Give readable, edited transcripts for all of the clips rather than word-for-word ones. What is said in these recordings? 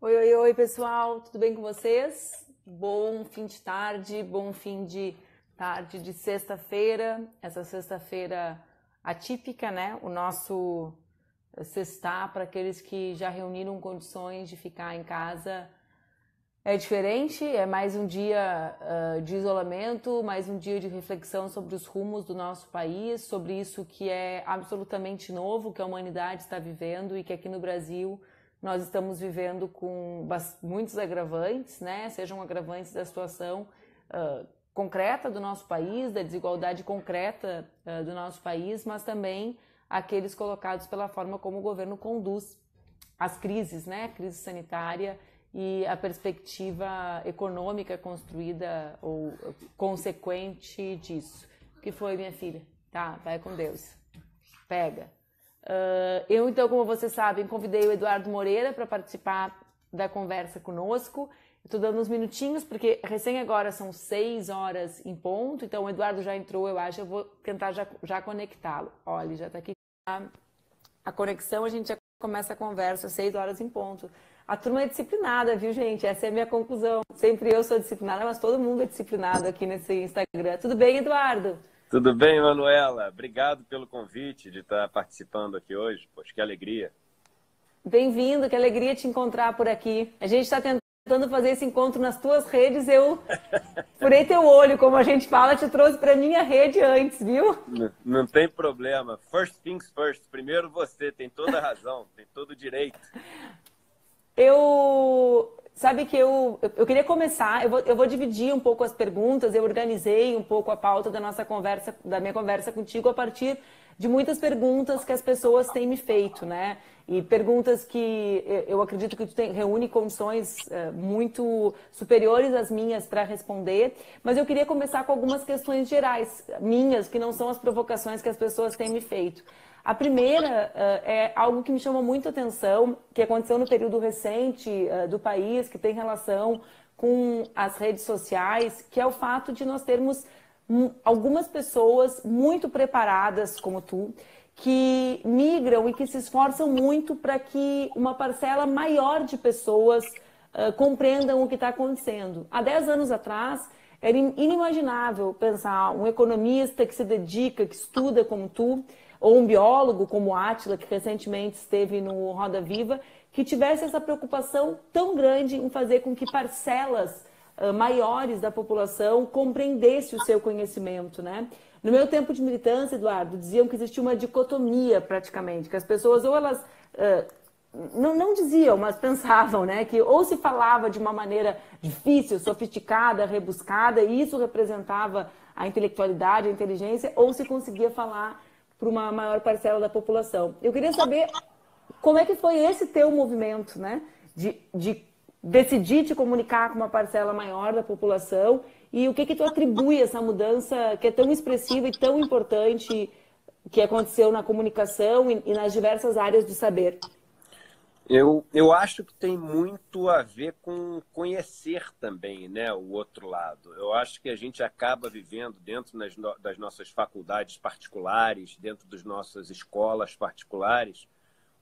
Oi, oi, oi, pessoal, tudo bem com vocês? Bom fim de tarde, bom fim de tarde de sexta-feira, essa sexta-feira atípica, né? O nosso sextar para aqueles que já reuniram condições de ficar em casa é diferente, é mais um dia de isolamento, mais um dia de reflexão sobre os rumos do nosso país, sobre isso que é absolutamente novo, que a humanidade está vivendo e que aqui no Brasil nós estamos vivendo com muitos agravantes, né? Sejam agravantes da situação concreta do nosso país, da desigualdade concreta do nosso país, mas também aqueles colocados pela forma como o governo conduz as crises, né? A crise sanitária e a perspectiva econômica construída ou consequente disso. O que foi, minha filha? Tá, vai com Deus. Pega. Eu, então, como vocês sabem, convidei o Eduardo Moreira para participar da conversa conosco. Estou dando uns minutinhos, porque recém agora são 6 horas em ponto, então o Eduardo já entrou, eu acho, eu vou tentar já conectá-lo. Olha, ele já está aqui a conexão, a gente já começa a conversa às 6 horas em ponto. A turma é disciplinada, viu, gente? Essa é a minha conclusão. Sempre eu sou disciplinada, mas todo mundo é disciplinado aqui nesse Instagram. Tudo bem, Eduardo? Tudo bem, Manuela? Obrigado pelo convite de estar participando aqui hoje. Poxa, que alegria. Bem-vindo, que alegria te encontrar por aqui. A gente está tentando fazer esse encontro nas tuas redes, eu furei teu olho, como a gente fala, te trouxe para minha rede antes, viu? Não tem problema. First things first. Primeiro você, tem toda a razão, tem todo o direito. Sabe que eu queria começar, eu vou dividir um pouco as perguntas, eu organizei um pouco a pauta da nossa conversa, da minha conversa contigo a partir de muitas perguntas que as pessoas têm me feito, né? E perguntas que eu acredito que tu reúne condições muito superiores às minhas para responder, mas eu queria começar com algumas questões gerais, minhas, que não são as provocações que as pessoas têm me feito. A primeira é algo que me chamou muito a atenção, que aconteceu no período recente do país, que tem relação com as redes sociais, que é o fato de nós termos algumas pessoas muito preparadas, como tu, que migram e que se esforçam muito para que uma parcela maior de pessoas compreendam o que está acontecendo. Há 10 anos atrás, era inimaginável pensar um economista que se dedica, que estuda como tu, ou um biólogo como Átila, que recentemente esteve no Roda Viva, que tivesse essa preocupação tão grande em fazer com que parcelas maiores da população compreendesse o seu conhecimento, né? No meu tempo de militância, Eduardo, diziam que existia uma dicotomia praticamente, que as pessoas ou elas não diziam, mas pensavam, né, que ou se falava de uma maneira difícil, sofisticada, rebuscada, e isso representava a intelectualidade, a inteligência, ou se conseguia falar para uma maior parcela da população. Eu queria saber como é que foi esse teu movimento, né, de decidir te comunicar com uma parcela maior da população e o que que tu atribui a essa mudança que é tão expressiva e tão importante que aconteceu na comunicação e nas diversas áreas do saber. Eu acho que tem muito a ver com conhecer também, né, o outro lado. Eu acho que a gente acaba vivendo dentro das nossas faculdades particulares, dentro das nossas escolas particulares,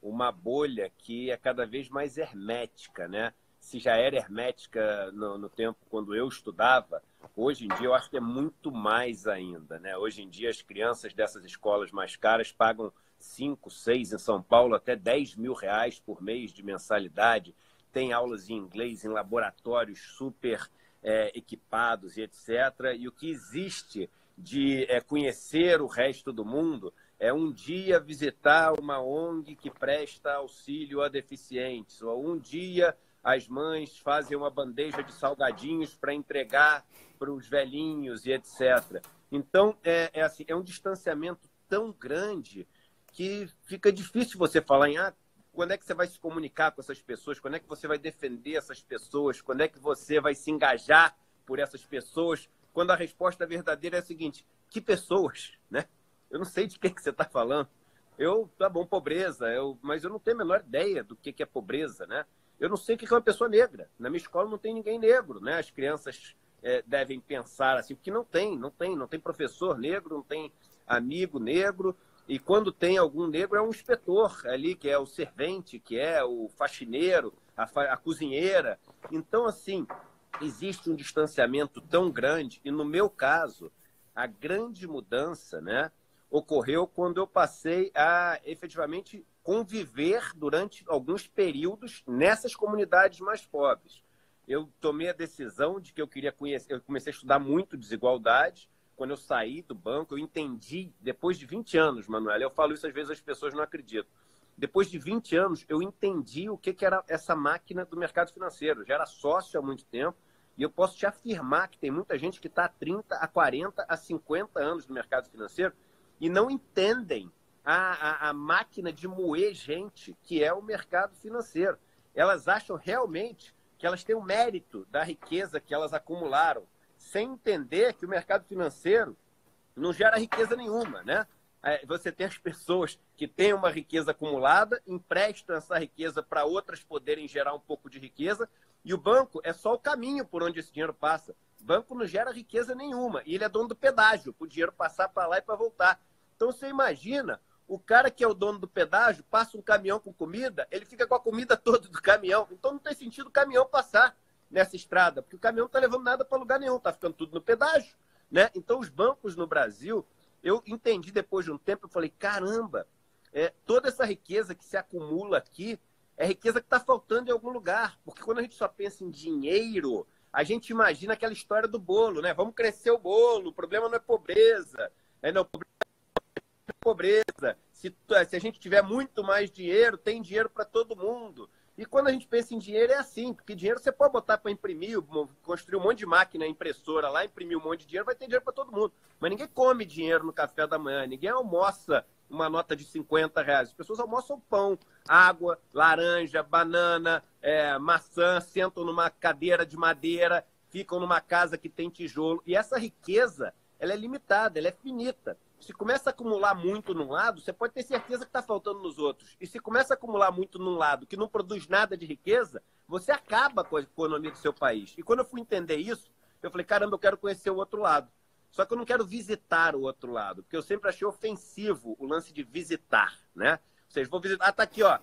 uma bolha que é cada vez mais hermética, né? Se já era hermética no tempo quando eu estudava, hoje em dia eu acho que é muito mais ainda, né? Hoje em dia as crianças dessas escolas mais caras pagam 5, 6 em São Paulo, até 10 mil reais por mês de mensalidade. Tem aulas em inglês em laboratórios super equipados e etc. E o que existe de conhecer o resto do mundo é um dia visitar uma ONG que presta auxílio a deficientes, ou um dia as mães fazem uma bandeja de salgadinhos para entregar para os velhinhos e etc. Então, assim, é um distanciamento tão grande que fica difícil você falar em quando é que você vai se comunicar com essas pessoas, quando é que você vai defender essas pessoas, quando é que você vai se engajar por essas pessoas, quando a resposta verdadeira é a seguinte: que pessoas, né? Eu não sei de quem que você está falando. Tá bom, pobreza, mas eu não tenho a menor ideia do que é pobreza, né? Eu não sei o que é uma pessoa negra. Na minha escola não tem ninguém negro, né? As crianças devem pensar assim, porque não tem professor negro, não tem amigo negro, e quando tem algum negro é um inspetor ali, que é o servente, que é o faxineiro, a cozinheira. Então, assim, existe um distanciamento tão grande, e no meu caso, a grande mudança, né, ocorreu quando eu passei a efetivamente conviver durante alguns períodos nessas comunidades mais pobres. Eu tomei a decisão de que eu queria conhecer, eu comecei a estudar muito desigualdade. Quando eu saí do banco, eu entendi, depois de 20 anos, Manuela, eu falo isso às vezes as pessoas não acreditam. Depois de 20 anos, eu entendi o que era essa máquina do mercado financeiro. Eu já era sócio há muito tempo e eu posso te afirmar que tem muita gente que está há 30, a 40, a 50 anos no mercado financeiro e não entendem a máquina de moer gente que é o mercado financeiro. Elas acham realmente que elas têm o mérito da riqueza que elas acumularam, sem entender que o mercado financeiro não gera riqueza nenhuma, né? Você tem as pessoas que têm uma riqueza acumulada, emprestam essa riqueza para outras poderem gerar um pouco de riqueza, e o banco é só o caminho por onde esse dinheiro passa. O banco não gera riqueza nenhuma, e ele é dono do pedágio, para o dinheiro passar para lá e para voltar. Então você imagina, o cara que é o dono do pedágio passa um caminhão com comida, ele fica com a comida toda do caminhão, então não tem sentido o caminhão passar nessa estrada, porque o caminhão não está levando nada para lugar nenhum, está ficando tudo no pedágio, né? Então os bancos no Brasil, eu entendi depois de um tempo, eu falei, caramba, toda essa riqueza que se acumula aqui é riqueza que está faltando em algum lugar, porque quando a gente só pensa em dinheiro, a gente imagina aquela história do bolo, né? Vamos crescer o bolo, o problema não é pobreza, não, o problema é pobreza. Se a gente tiver muito mais dinheiro, tem dinheiro para todo mundo. E quando a gente pensa em dinheiro é assim, porque dinheiro você pode botar para imprimir, construir um monte de máquina, impressora lá, imprimir um monte de dinheiro, vai ter dinheiro para todo mundo. Mas ninguém come dinheiro no café da manhã, ninguém almoça uma nota de R$ 50. As pessoas almoçam pão, água, laranja, banana, maçã, sentam numa cadeira de madeira, ficam numa casa que tem tijolo. E essa riqueza, ela é limitada, ela é finita. Se começa a acumular muito num lado, você pode ter certeza que está faltando nos outros. E se começa a acumular muito num lado que não produz nada de riqueza, você acaba com a economia do seu país. E quando eu fui entender isso, eu falei, caramba, eu quero conhecer o outro lado. Só que eu não quero visitar o outro lado, porque eu sempre achei ofensivo o lance de visitar, né? Ou seja, vou visitar, tá aqui, ó,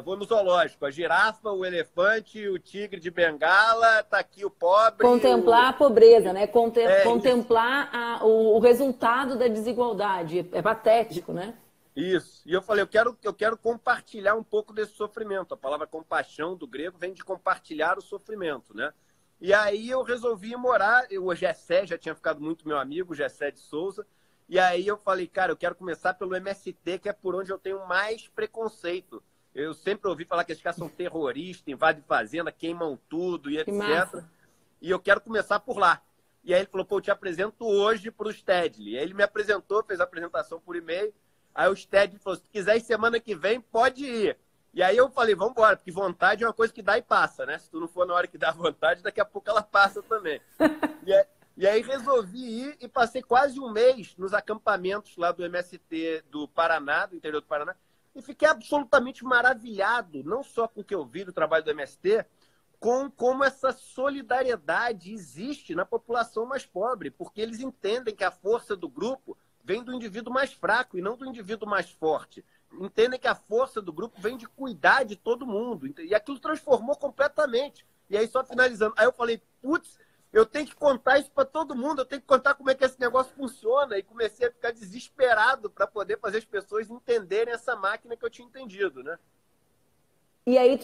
vou no zoológico, a girafa, o elefante, o tigre de Bengala, tá aqui o pobre... Contemplar a pobreza, né? Contemplar o resultado da desigualdade. É patético, né? Isso. E eu falei, eu quero compartilhar um pouco desse sofrimento. A palavra compaixão do grego vem de compartilhar o sofrimento, né? E aí eu resolvi morar, o Gessé já tinha ficado muito meu amigo, o Gessé de Souza, e aí eu falei, cara, eu quero começar pelo MST, que é por onde eu tenho mais preconceito. Eu sempre ouvi falar que esses caras são terroristas, invadem fazenda, queimam tudo e etc. E eu quero começar por lá. E aí ele falou, pô, eu te apresento hoje para o Stedley. E aí ele me apresentou, fez a apresentação por e-mail. Aí o Stedley falou, se quiser ir semana que vem, pode ir. E aí eu falei, vamos embora, porque vontade é uma coisa que dá e passa, né? Se tu não for na hora que dá vontade, daqui a pouco ela passa também. E aí resolvi ir e passei quase um mês nos acampamentos lá do MST do Paraná, do interior do Paraná, e fiquei absolutamente maravilhado, não só com o que eu vi do trabalho do MST, com como essa solidariedade existe na população mais pobre, porque eles entendem que a força do grupo vem do indivíduo mais fraco e não do indivíduo mais forte. Entendem que a força do grupo vem de cuidar de todo mundo. E aquilo transformou completamente. E aí, só finalizando, aí eu falei, putz, eu tenho que contar isso para todo mundo, eu tenho que contar como é que esse negócio funciona. E comecei a ficar desesperado para poder fazer as pessoas entenderem essa máquina que eu tinha entendido, né? E aí,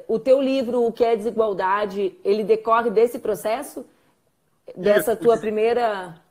o teu livro, O que é Desigualdade, ele decorre desse processo? Dessa tua primeira...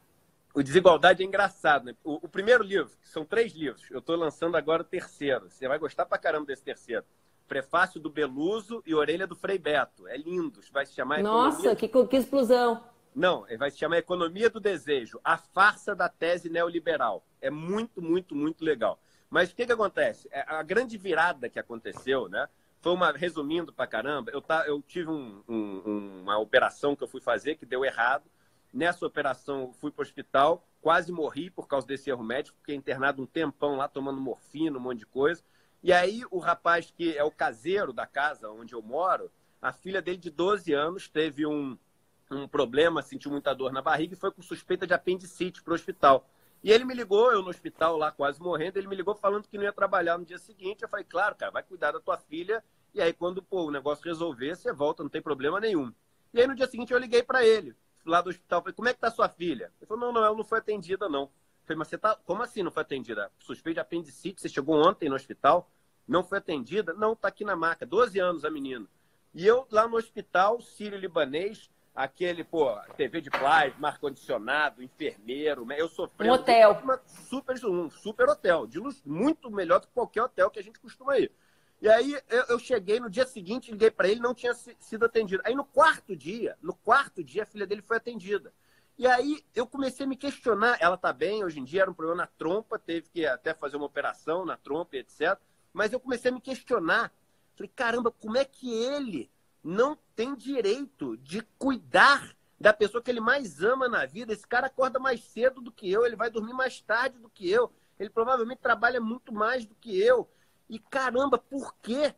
O Desigualdade é engraçado, né? O primeiro livro, que são 3 livros, eu estou lançando agora o terceiro. Você vai gostar pra caramba desse terceiro. Prefácio do Beluso e Orelha do Frei Beto. É lindo. Vai se chamar Nossa, Economia... que explosão. Não, vai se chamar Economia do Desejo. A farsa da tese neoliberal. É muito, muito, muito legal. Mas o que acontece? A grande virada que aconteceu, né? Foi resumindo pra caramba, eu tive uma operação que eu fui fazer que deu errado. Nessa operação, eu fui para o hospital, quase morri por causa desse erro médico, fiquei internado um tempão lá, tomando morfina, um monte de coisa. E aí, o rapaz que é o caseiro da casa onde eu moro, a filha dele de 12 anos teve um problema, sentiu muita dor na barriga e foi com suspeita de apendicite para o hospital. E ele me ligou, eu no hospital lá quase morrendo, ele me ligou falando que não ia trabalhar no dia seguinte. Eu falei, claro, cara, vai cuidar da tua filha E aí, quando pô, o negócio resolver, você volta, não tem problema nenhum. E aí, no dia seguinte, eu liguei para ele, lá do hospital. Falei, como é que tá sua filha? Ele falou, não, ela não foi atendida, não. Eu falei, mas você tá... Como assim não foi atendida? Suspeita de apendicite, você chegou ontem no hospital, não foi atendida? Não, tá aqui na maca. 12 anos a menina. E eu, lá no hospital, sírio-libanês, aquele, pô, TV de plasma, ar-condicionado, enfermeiro, eu sofrendo... Um hotel. Um super hotel, de luz, muito melhor do que qualquer hotel que a gente costuma ir. E aí eu cheguei no dia seguinte, liguei para ele, não tinha sido atendido. Aí no quarto dia, a filha dele foi atendida. E aí eu comecei a me questionar, ela tá bem, hoje em dia era um problema na trompa, teve que até fazer uma operação na trompa, etc. Mas eu comecei a me questionar. Falei, caramba, como é que ele não tem direito de cuidar da pessoa que ele mais ama na vida? Esse cara acorda mais cedo do que eu, ele vai dormir mais tarde do que eu, ele provavelmente trabalha muito mais do que eu. E caramba, por quê?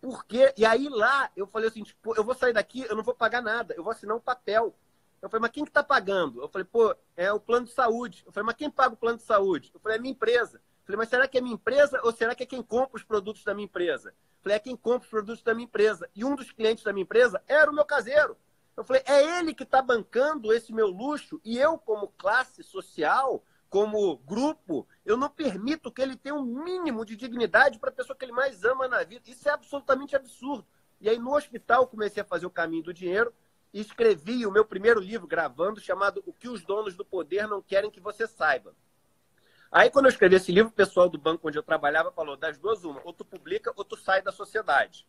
Por quê? E aí lá eu falei assim, tipo, eu vou sair daqui, eu não vou pagar nada, eu vou assinar um papel. Eu falei, mas quem que tá pagando? Eu falei, pô, é o plano de saúde. Eu falei, mas quem paga o plano de saúde? Eu falei, é a minha empresa. Eu falei, mas será que é minha empresa ou será que é quem compra os produtos da minha empresa? Eu falei, é quem compra os produtos da minha empresa. E um dos clientes da minha empresa era o meu caseiro. Eu falei, é ele que está bancando esse meu luxo e eu, como classe social, como grupo, eu não permito que ele tenha um mínimo de dignidade para a pessoa que ele mais ama na vida. Isso é absolutamente absurdo. E aí, no hospital, comecei a fazer o caminho do dinheiro e escrevi o meu primeiro livro, gravando, chamado O que os donos do poder não querem que você saiba. Aí, quando eu escrevi esse livro, o pessoal do banco onde eu trabalhava falou, das duas, uma, ou tu publica ou tu sai da sociedade.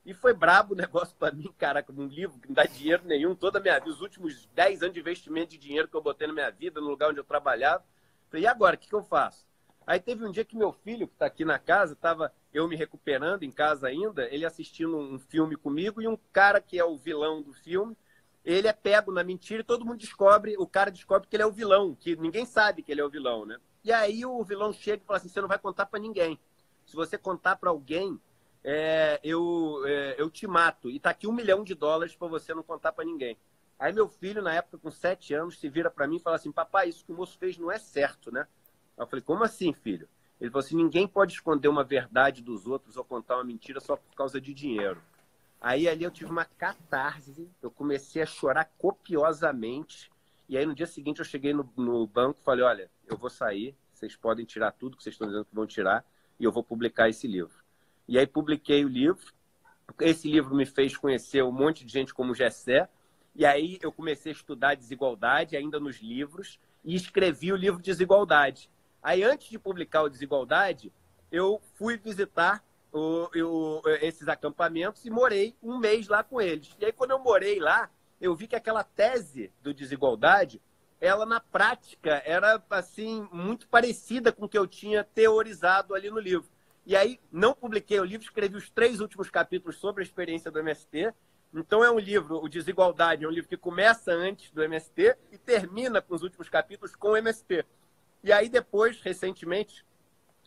E foi brabo o negócio para mim, caraca, um livro que não dá dinheiro nenhum, toda a minha vida, os últimos 10 anos de investimento de dinheiro que eu botei na minha vida, no lugar onde eu trabalhava. Falei, e agora, o que eu faço? Aí teve um dia que meu filho, que está aqui na casa, estava eu me recuperando em casa ainda, ele assistindo um filme comigo e um cara que é o vilão do filme, ele é pego na mentira e todo mundo descobre, o cara descobre que ele é o vilão, que ninguém sabe que ele é o vilão, né? E aí o vilão chega e fala assim, você não vai contar para ninguém. Se você contar para alguém, eu te mato. E tá aqui $1 milhão para você não contar para ninguém. Aí meu filho, na época, com 7 anos, se vira para mim e fala assim, papai, isso que o moço fez não é certo, né? Eu falei, como assim, filho? Ele falou assim, ninguém pode esconder uma verdade dos outros ou contar uma mentira só por causa de dinheiro. Aí ali eu tive uma catarse, eu comecei a chorar copiosamente. E aí no dia seguinte eu cheguei no banco e falei, olha, eu vou sair, vocês podem tirar tudo que vocês estão dizendo que vão tirar e eu vou publicar esse livro. E aí publiquei o livro. Esse livro me fez conhecer um monte de gente como o Gessé. E aí eu comecei a estudar desigualdade ainda nos livros e escrevi o livro Desigualdade. Aí antes de publicar o Desigualdade, eu fui visitar esses acampamentos e morei um mês lá com eles. E aí quando eu morei lá, eu vi que aquela tese do Desigualdade, ela na prática era assim muito parecida com o que eu tinha teorizado ali no livro. E aí não publiquei o livro, escrevi os 3 últimos capítulos sobre a experiência do MST. Então é um livro, o Desigualdade, é um livro que começa antes do MST e termina com os últimos capítulos com o MST. E aí depois, recentemente,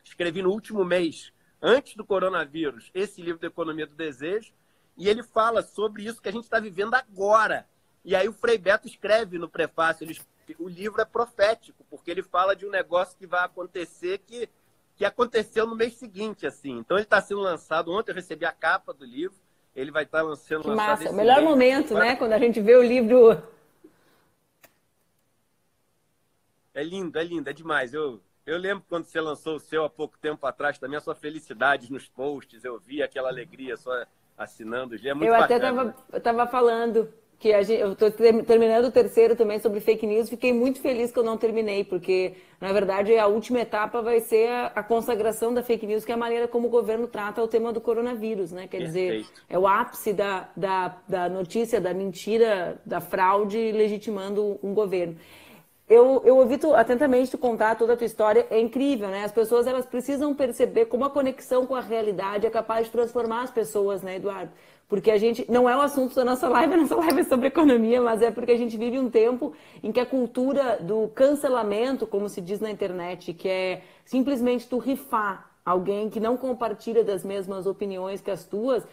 escrevi no último mês, antes do coronavírus, esse livro da Economia do Desejo, e ele fala sobre isso que a gente está vivendo agora. E aí o Frei Beto escreve no prefácio, o livro é profético, porque ele fala de um negócio que vai acontecer que aconteceu no mês seguinte, assim. Então ele está sendo lançado, ontem eu recebi a capa do livro, ele vai estar sendo lançado massa. esse O melhor mês. momento, né? Quando a gente vê o livro. É lindo, é demais. Eu lembro quando você lançou o seu há pouco tempo atrás, também a sua felicidade nos posts, eu vi aquela alegria só assinando. É muito Eu até bacana. estava falando que eu estou terminando o terceiro também sobre fake news. Fiquei muito feliz que eu não terminei, porque, na verdade, a última etapa vai ser a consagração da fake news, que é a maneira como o governo trata o tema do coronavírus, né? Quer dizer, é o ápice da notícia, da mentira, da fraude, legitimando um governo. Eu ouvi atentamente tu contar toda a tua história, é incrível, né? As pessoas elas precisam perceber como a conexão com a realidade é capaz de transformar as pessoas, né, Eduardo? Porque a gente, não é o assunto da nossa live é sobre economia, mas é porque a gente vive um tempo em que a cultura do cancelamento, como se diz na internet, que é simplesmente tu rifar alguém que não compartilha das mesmas opiniões que as tuas,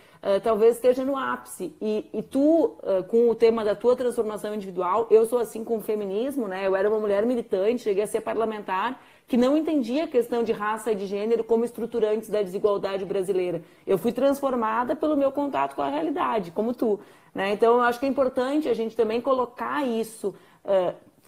talvez esteja no ápice. E tu, com o tema da tua transformação individual, eu sou assim com o feminismo, né? Eu era uma mulher militante, cheguei a ser parlamentar, que não entendia a questão de raça e de gênero como estruturantes da desigualdade brasileira. Eu fui transformada pelo meu contato com a realidade, como tu, né? Então, eu acho que é importante a gente também colocar isso,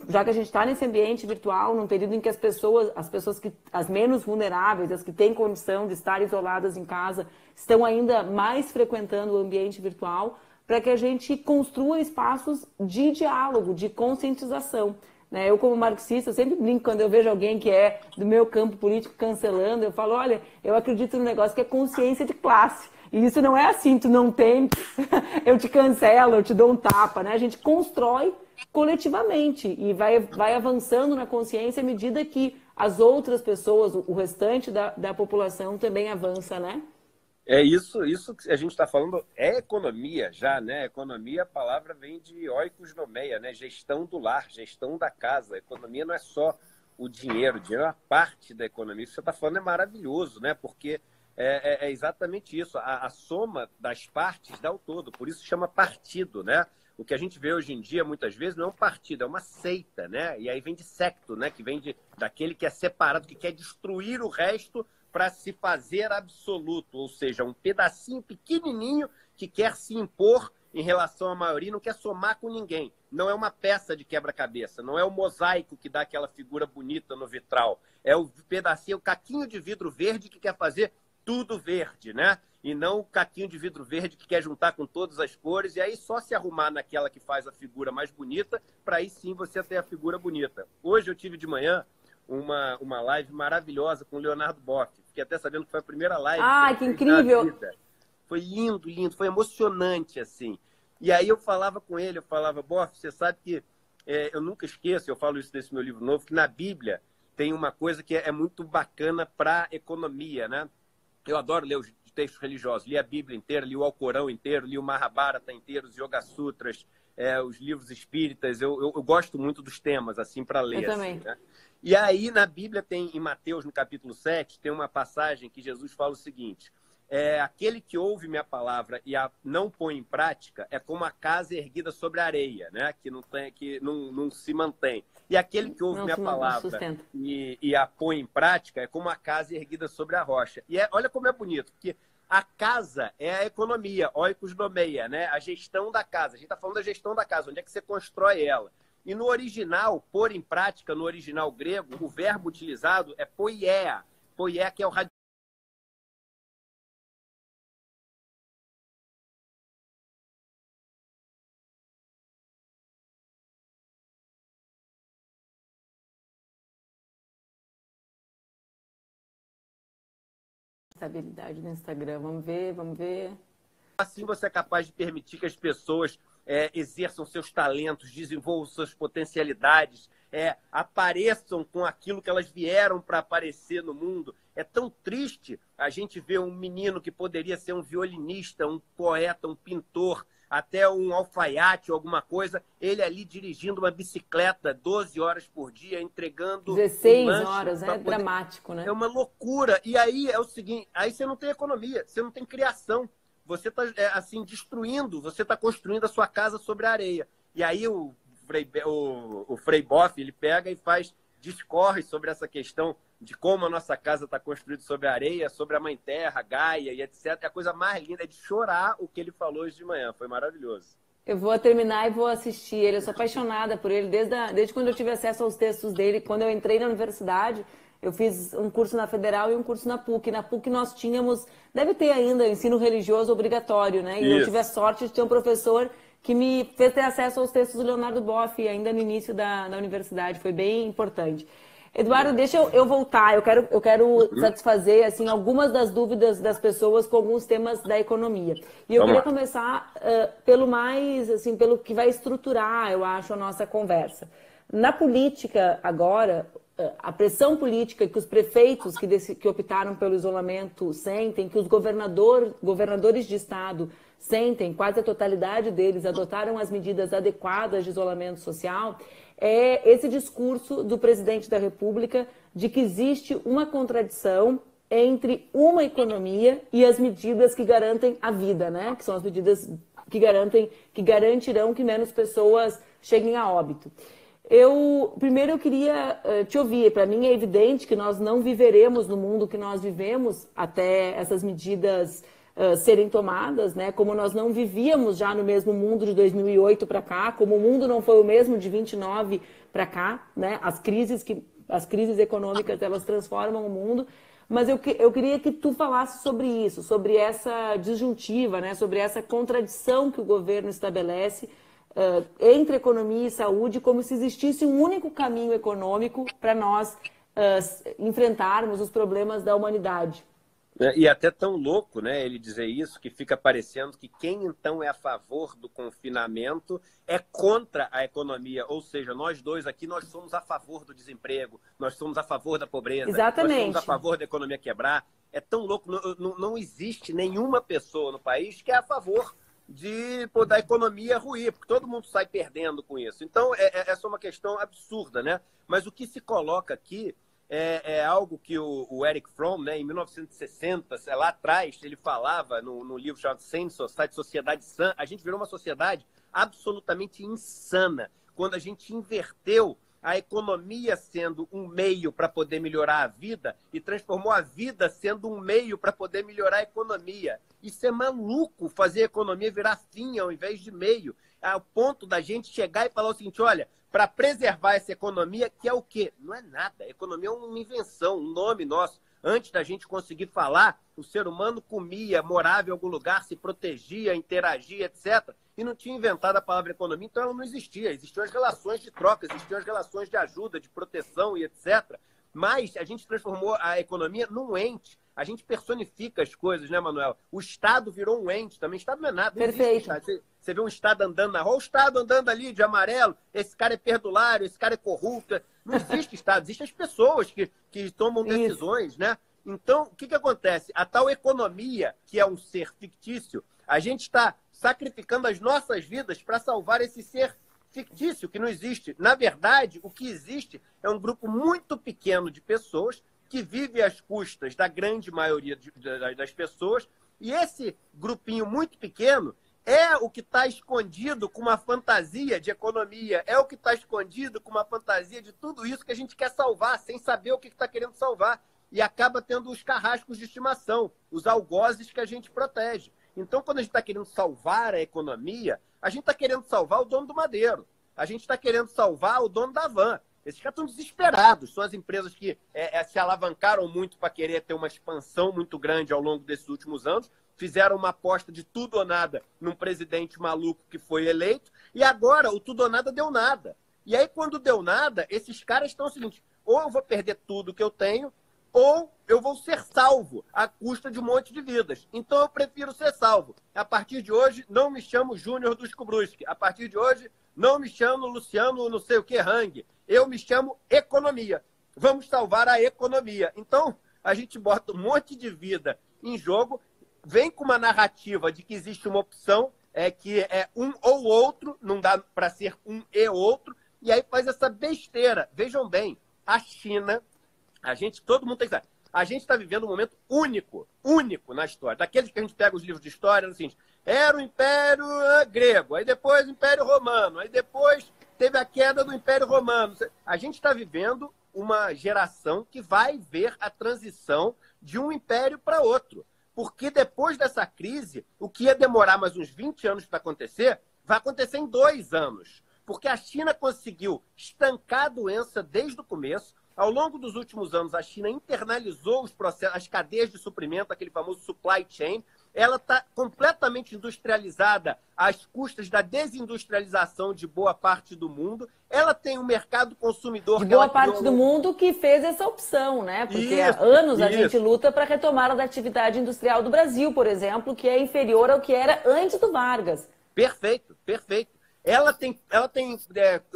já que a gente está nesse ambiente virtual, num período em que as menos vulneráveis, as que têm condição de estar isoladas em casa, estão ainda mais frequentando o ambiente virtual, para que a gente construa espaços de diálogo, de conscientização. Né? Eu, como marxista, eu sempre brinco quando eu vejo alguém que é do meu campo político cancelando, eu falo, olha, eu acredito num negócio que é consciência de classe. E isso não é assim, tu não tem, eu te cancelo, eu te dou um tapa, né? A gente constrói coletivamente e vai avançando na consciência à medida que as outras pessoas, o restante da população também avança, né? É isso que a gente está falando é economia já, né? Economia, a palavra vem de oikos nomeia, né? Gestão do lar, gestão da casa. Economia não é só o dinheiro é uma parte da economia. Isso que você está falando é maravilhoso, né? Porque é exatamente isso. A soma das partes dá o todo, por isso chama partido, né? O que a gente vê hoje em dia, muitas vezes, não é um partido, é uma seita, né? E aí vem de secto, né? Que vem daquele que é separado, que quer destruir o resto para se fazer absoluto, ou seja, um pedacinho pequenininho que quer se impor em relação à maioria, não quer somar com ninguém. Não é uma peça de quebra-cabeça, não é o mosaico que dá aquela figura bonita no vitral. É o pedacinho, o caquinho de vidro verde que quer fazer tudo verde, né? E não o caquinho de vidro verde que quer juntar com todas as cores e aí só se arrumar naquela que faz a figura mais bonita, para aí sim você ter a figura bonita. Hoje eu tive de manhã uma live maravilhosa com o Leonardo Boff. Fiquei até sabendo que foi a primeira live. Ah, que incrível! Foi lindo, lindo, foi emocionante, assim. E aí eu falava com ele, eu falava, Boff, você sabe que eu nunca esqueço, eu falo isso nesse meu livro novo, que na Bíblia tem uma coisa que é muito bacana para economia, né? Eu adoro ler os textos religiosos, li a Bíblia inteira, li o Alcorão inteiro, li o Mahabharata inteiro, os Yoga Sutras, os livros espíritas, eu gosto muito dos temas, assim, para ler. Eu também. Assim, né? E aí, na Bíblia, em Mateus, no capítulo 7, tem uma passagem que Jesus fala o seguinte, aquele que ouve minha palavra e a não põe em prática é como a casa erguida sobre a areia, né? Que não se mantém. E aquele que ouve minha palavra e a põe em prática é como a casa erguida sobre a rocha. E olha como é bonito, porque a casa é a economia, oikos nomeia, né? A gestão da casa. A gente está falando da gestão da casa, onde é que você constrói ela. E no original, pôr em prática, no original grego, o verbo utilizado é poieia. Poieia, que é o Estabilidade no Instagram, vamos ver. Assim você é capaz de permitir que as pessoas exerçam seus talentos, desenvolvam suas potencialidades, apareçam com aquilo que elas vieram para aparecer no mundo. É tão triste a gente ver um menino que poderia ser um violinista, um poeta, um pintor, até um alfaiate ou alguma coisa, ele ali dirigindo uma bicicleta 12 horas por dia, entregando 16 horas, é dramático, né? É uma loucura. E aí é o seguinte, aí você não tem economia, você não tem criação. Você está assim, destruindo, você está construindo a sua casa sobre a areia. E aí o Frei Boff, ele pega e discorre sobre essa questão de como a nossa casa está construída sobre a areia, sobre a Mãe Terra, Gaia e etc. A coisa mais linda é de chorar o que ele falou hoje de manhã. Foi maravilhoso. Eu vou terminar e vou assistir ele. Eu sou apaixonada por ele desde quando eu tive acesso aos textos dele. Quando eu entrei na universidade, eu fiz um curso na Federal e um curso na PUC. Na PUC nós tínhamos, deve ter ainda, ensino religioso obrigatório, né? E eu tive a sorte de ter um professor que me fez ter acesso aos textos do Leonardo Boff ainda no início da universidade. Foi bem importante. Eduardo, deixa eu voltar. Eu quero satisfazer assim, algumas das dúvidas das pessoas com alguns temas da economia. E eu queria começar pelo que vai estruturar, eu acho, a nossa conversa. Na política, agora, a pressão política que os prefeitos que optaram pelo isolamento sentem, que os governadores de estado sentem, quase a totalidade deles adotaram as medidas adequadas de isolamento social, é esse discurso do presidente da República de que existe uma contradição entre uma economia e as medidas que garantem a vida, né? Que são as medidas que garantirão que menos pessoas cheguem a óbito. Primeiro eu queria te ouvir. Para mim é evidente que nós não viveremos no mundo que nós vivemos até essas medidas serem tomadas, né? Como nós não vivíamos já no mesmo mundo de 2008 para cá, como o mundo não foi o mesmo de 29 para cá, né? As crises econômicas, elas transformam o mundo. Mas eu queria que tu falasse sobre isso, sobre essa disjuntiva, né? Sobre essa contradição que o governo estabelece entre economia e saúde, como se existisse um único caminho econômico para nós enfrentarmos os problemas da humanidade. E até tão louco, né, ele dizer isso, que fica parecendo que quem então é a favor do confinamento é contra a economia. Ou seja, nós dois aqui, nós somos a favor do desemprego, nós somos a favor da pobreza, Exatamente. nós somos a favor da economia quebrar. É tão louco, não existe nenhuma pessoa no país que é a favor da economia ruir, porque todo mundo sai perdendo com isso. Então, essa é uma questão absurda, né? Mas o que se coloca aqui é algo que o Eric Fromm, né, em 1960, lá atrás, ele falava no livro chamado Sane Society, Sociedade Sã. A gente virou uma sociedade absolutamente insana quando a gente inverteu a economia sendo um meio para poder melhorar a vida e transformou a vida sendo um meio para poder melhorar a economia. Isso é maluco, fazer a economia virar fim ao invés de meio, ao ponto da gente chegar e falar o seguinte, olha, para preservar essa economia, que é o quê? Não é nada. A economia é uma invenção, um nome nosso. Antes da gente conseguir falar, o ser humano comia, morava em algum lugar, se protegia, interagia, etc. E não tinha inventado a palavra economia, então ela não existia. Existiam as relações de troca, existiam as relações de ajuda, de proteção e etc. Mas a gente transformou a economia num ente. A gente personifica as coisas, né, Manuel? O Estado virou um ente também. O Estado não é nada. Não Perfeito. Você vê um Estado andando na rua, o Estado andando ali de amarelo, esse cara é perdulário, esse cara é corrupto. Não existe Estado, existem as pessoas que tomam decisões, né? Então, o que acontece? A tal economia, que é um ser fictício, a gente está sacrificando as nossas vidas para salvar esse ser fictício que não existe. Na verdade, o que existe é um grupo muito pequeno de pessoas que vive às custas da grande maioria das pessoas, e esse grupinho muito pequeno é o que está escondido com uma fantasia de economia, é o que está escondido com uma fantasia de tudo isso que a gente quer salvar, sem saber o que está querendo salvar, e acaba tendo os carrascos de estimação, os algozes que a gente protege. Então, quando a gente está querendo salvar a economia, a gente está querendo salvar o dono do Madeiro, a gente está querendo salvar o dono da van. Esses caras estão desesperados. São as empresas que se alavancaram muito para querer ter uma expansão muito grande ao longo desses últimos anos, fizeram uma aposta de tudo ou nada num presidente maluco que foi eleito, e agora o tudo ou nada deu nada. E aí, quando deu nada, esses caras estão o seguinte, ou eu vou perder tudo que eu tenho, ou eu vou ser salvo à custa de um monte de vidas. Então eu prefiro ser salvo. A partir de hoje, não me chamo Júnior dos Kubrusky. A partir de hoje, não me chamo Luciano não sei o que Hang. Eu me chamo economia. Vamos salvar a economia. Então, a gente bota um monte de vida em jogo, vem com uma narrativa de que existe uma opção, que é um ou outro, não dá para ser um e outro, e aí faz essa besteira. Vejam bem, a China, todo mundo tem que saber, a gente está vivendo um momento único na história. Daqueles que a gente pega os livros de história, assim, era o Império Grego, aí depois o Império Romano, aí depois teve a queda do Império Romano. A gente está vivendo uma geração que vai ver a transição de um império para outro. Porque depois dessa crise, o que ia demorar mais uns 20 anos para acontecer, vai acontecer em 2 anos. Porque a China conseguiu estancar a doença desde o começo. Ao longo dos últimos anos, a China internalizou os processos, as cadeias de suprimento, aquele famoso supply chain. Ela está completamente industrializada às custas da desindustrialização de boa parte do mundo. Ela tem um mercado consumidor... De boa parte do mundo que fez essa opção, né? Porque há anos a gente luta para retomar a atividade industrial do Brasil, por exemplo, que é inferior ao que era antes do Vargas. Perfeito, perfeito. Ela tem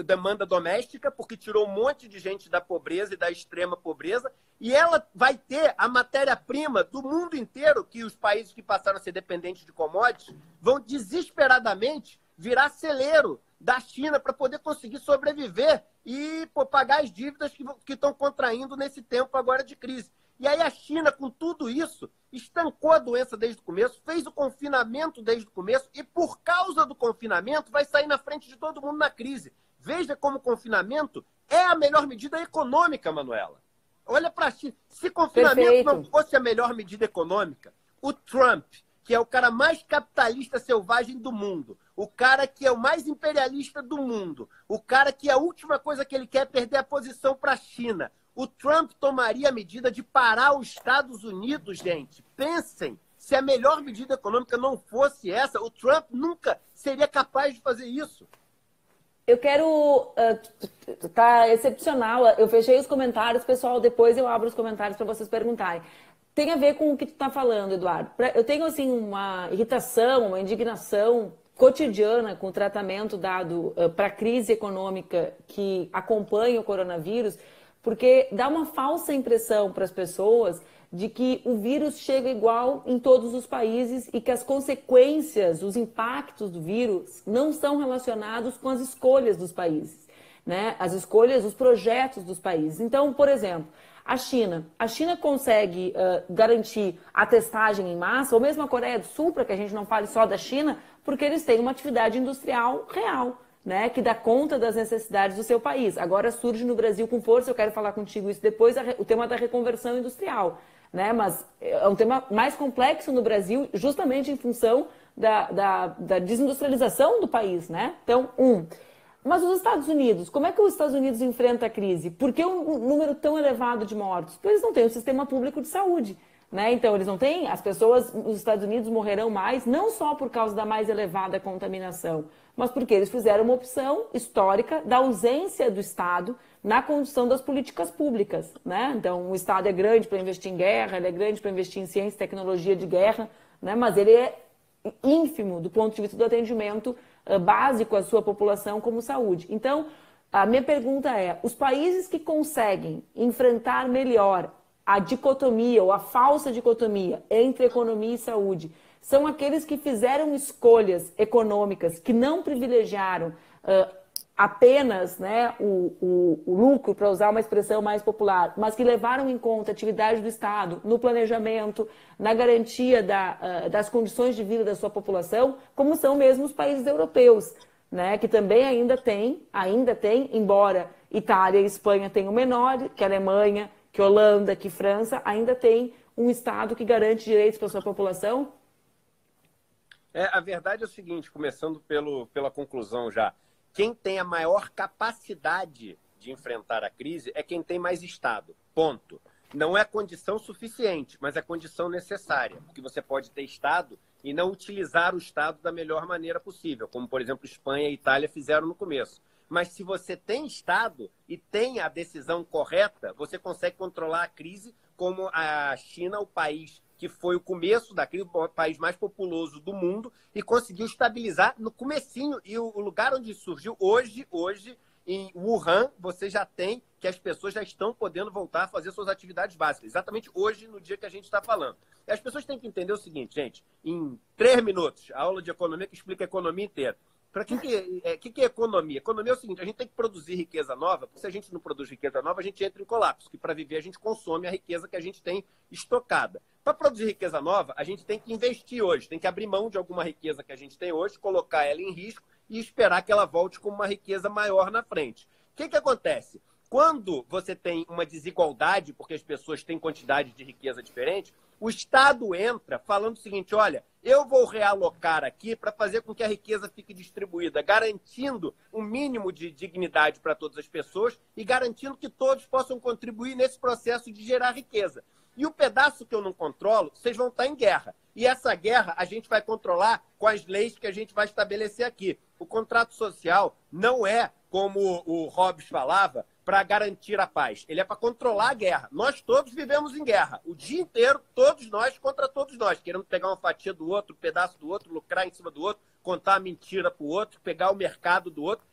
demanda doméstica, porque tirou um monte de gente da pobreza e da extrema pobreza, e ela vai ter a matéria-prima do mundo inteiro, que os países que passaram a ser dependentes de commodities vão desesperadamente virar celeiro da China para poder conseguir sobreviver e pagar as dívidas que estão contraindo nesse tempo agora de crise. E aí a China, com tudo isso, estancou a doença desde o começo, fez o confinamento desde o começo e, por causa do confinamento, vai sair na frente de todo mundo na crise. Veja como o confinamento é a melhor medida econômica, Manuela. Olha para a China. Se confinamento não fosse a melhor medida econômica, o Trump, que é o cara mais capitalista selvagem do mundo, o cara que é o mais imperialista do mundo, o cara que a última coisa que ele quer é perder a posição para a China, o Trump tomaria a medida de parar os Estados Unidos, gente. Pensem, se a melhor medida econômica não fosse essa, o Trump nunca seria capaz de fazer isso. Eu quero... tá excepcional. Eu fechei os comentários, pessoal. Depois eu abro os comentários para vocês perguntarem. Tem a ver com o que tu está falando, Eduardo. Eu tenho, assim, uma irritação, uma indignação cotidiana com o tratamento dado para a crise econômica que acompanha o coronavírus, porque dá uma falsa impressão para as pessoas de que o vírus chega igual em todos os países e que as consequências, os impactos do vírus não são relacionados com as escolhas dos países, né? As escolhas, os projetos dos países. Então, por exemplo, a China consegue garantir a testagem em massa, ou mesmo a Coreia do Sul, para que a gente não fale só da China, porque eles têm uma atividade industrial real, né, que dá conta das necessidades do seu país. Agora surge no Brasil com força, eu quero falar contigo isso depois, o tema da reconversão industrial, né, mas é um tema mais complexo no Brasil, justamente em função da desindustrialização do país, né? Então, mas os Estados Unidos, como é que os Estados Unidos enfrentam a crise? Por que um número tão elevado de mortos? Porque eles não têm um sistema público de saúde, né? Então, eles não têm, as pessoas nos Estados Unidos morrerão mais, não só por causa da mais elevada contaminação, mas porque eles fizeram uma opção histórica da ausência do Estado na condução das políticas públicas, né? Então, o Estado é grande para investir em guerra, ele é grande para investir em ciência e tecnologia de guerra, né? Mas ele é ínfimo do ponto de vista do atendimento básico à sua população como saúde. Então, a minha pergunta é, os países que conseguem enfrentar melhor a dicotomia ou a falsa dicotomia entre economia e saúde são aqueles que fizeram escolhas econômicas que não privilegiaram apenas, né, o lucro, para usar uma expressão mais popular, mas que levaram em conta a atividade do Estado no planejamento, na garantia das condições de vida da sua população, como são mesmo os países europeus, né, que também ainda tem, embora Itália e Espanha tenham menor, que a Alemanha, que Holanda, que França, ainda tem um Estado que garante direitos para a sua população? A verdade é o seguinte, começando pela conclusão já, quem tem a maior capacidade de enfrentar a crise é quem tem mais Estado, ponto. Não é condição suficiente, mas é condição necessária, porque você pode ter Estado e não utilizar o Estado da melhor maneira possível, como, por exemplo, Espanha e Itália fizeram no começo. Mas se você tem Estado e tem a decisão correta, você consegue controlar a crise, como a China, o país que foi o começo da crise, o país mais populoso do mundo, e conseguiu estabilizar no comecinho. E o lugar onde surgiu hoje, em Wuhan, você já tem que as pessoas já estão podendo voltar a fazer suas atividades básicas. Exatamente hoje, no dia que a gente está falando. E as pessoas têm que entender o seguinte, gente, em 3 minutos, a aula de economia que explica a economia inteira. Para que é economia? Economia é o seguinte, a gente tem que produzir riqueza nova, porque se a gente não produz riqueza nova, a gente entra em colapso, que para viver a gente consome a riqueza que a gente tem estocada. Para produzir riqueza nova, a gente tem que investir hoje, tem que abrir mão de alguma riqueza que a gente tem hoje, colocar ela em risco e esperar que ela volte com uma riqueza maior na frente. O que acontece? Quando você tem uma desigualdade, porque as pessoas têm quantidade de riqueza diferente, o Estado entra falando o seguinte, olha, eu vou realocar aqui para fazer com que a riqueza fique distribuída, garantindo um mínimo de dignidade para todas as pessoas e garantindo que todos possam contribuir nesse processo de gerar riqueza. E o pedaço que eu não controlo, vocês vão estar em guerra. E essa guerra a gente vai controlar com as leis que a gente vai estabelecer aqui. O contrato social não é, como o Hobbes falava, para garantir a paz. Ele é para controlar a guerra. Nós todos vivemos em guerra. O dia inteiro, todos nós contra todos nós. Querendo pegar uma fatia do outro, um pedaço do outro, lucrar em cima do outro, contar a mentira para o outro, pegar o mercado do outro.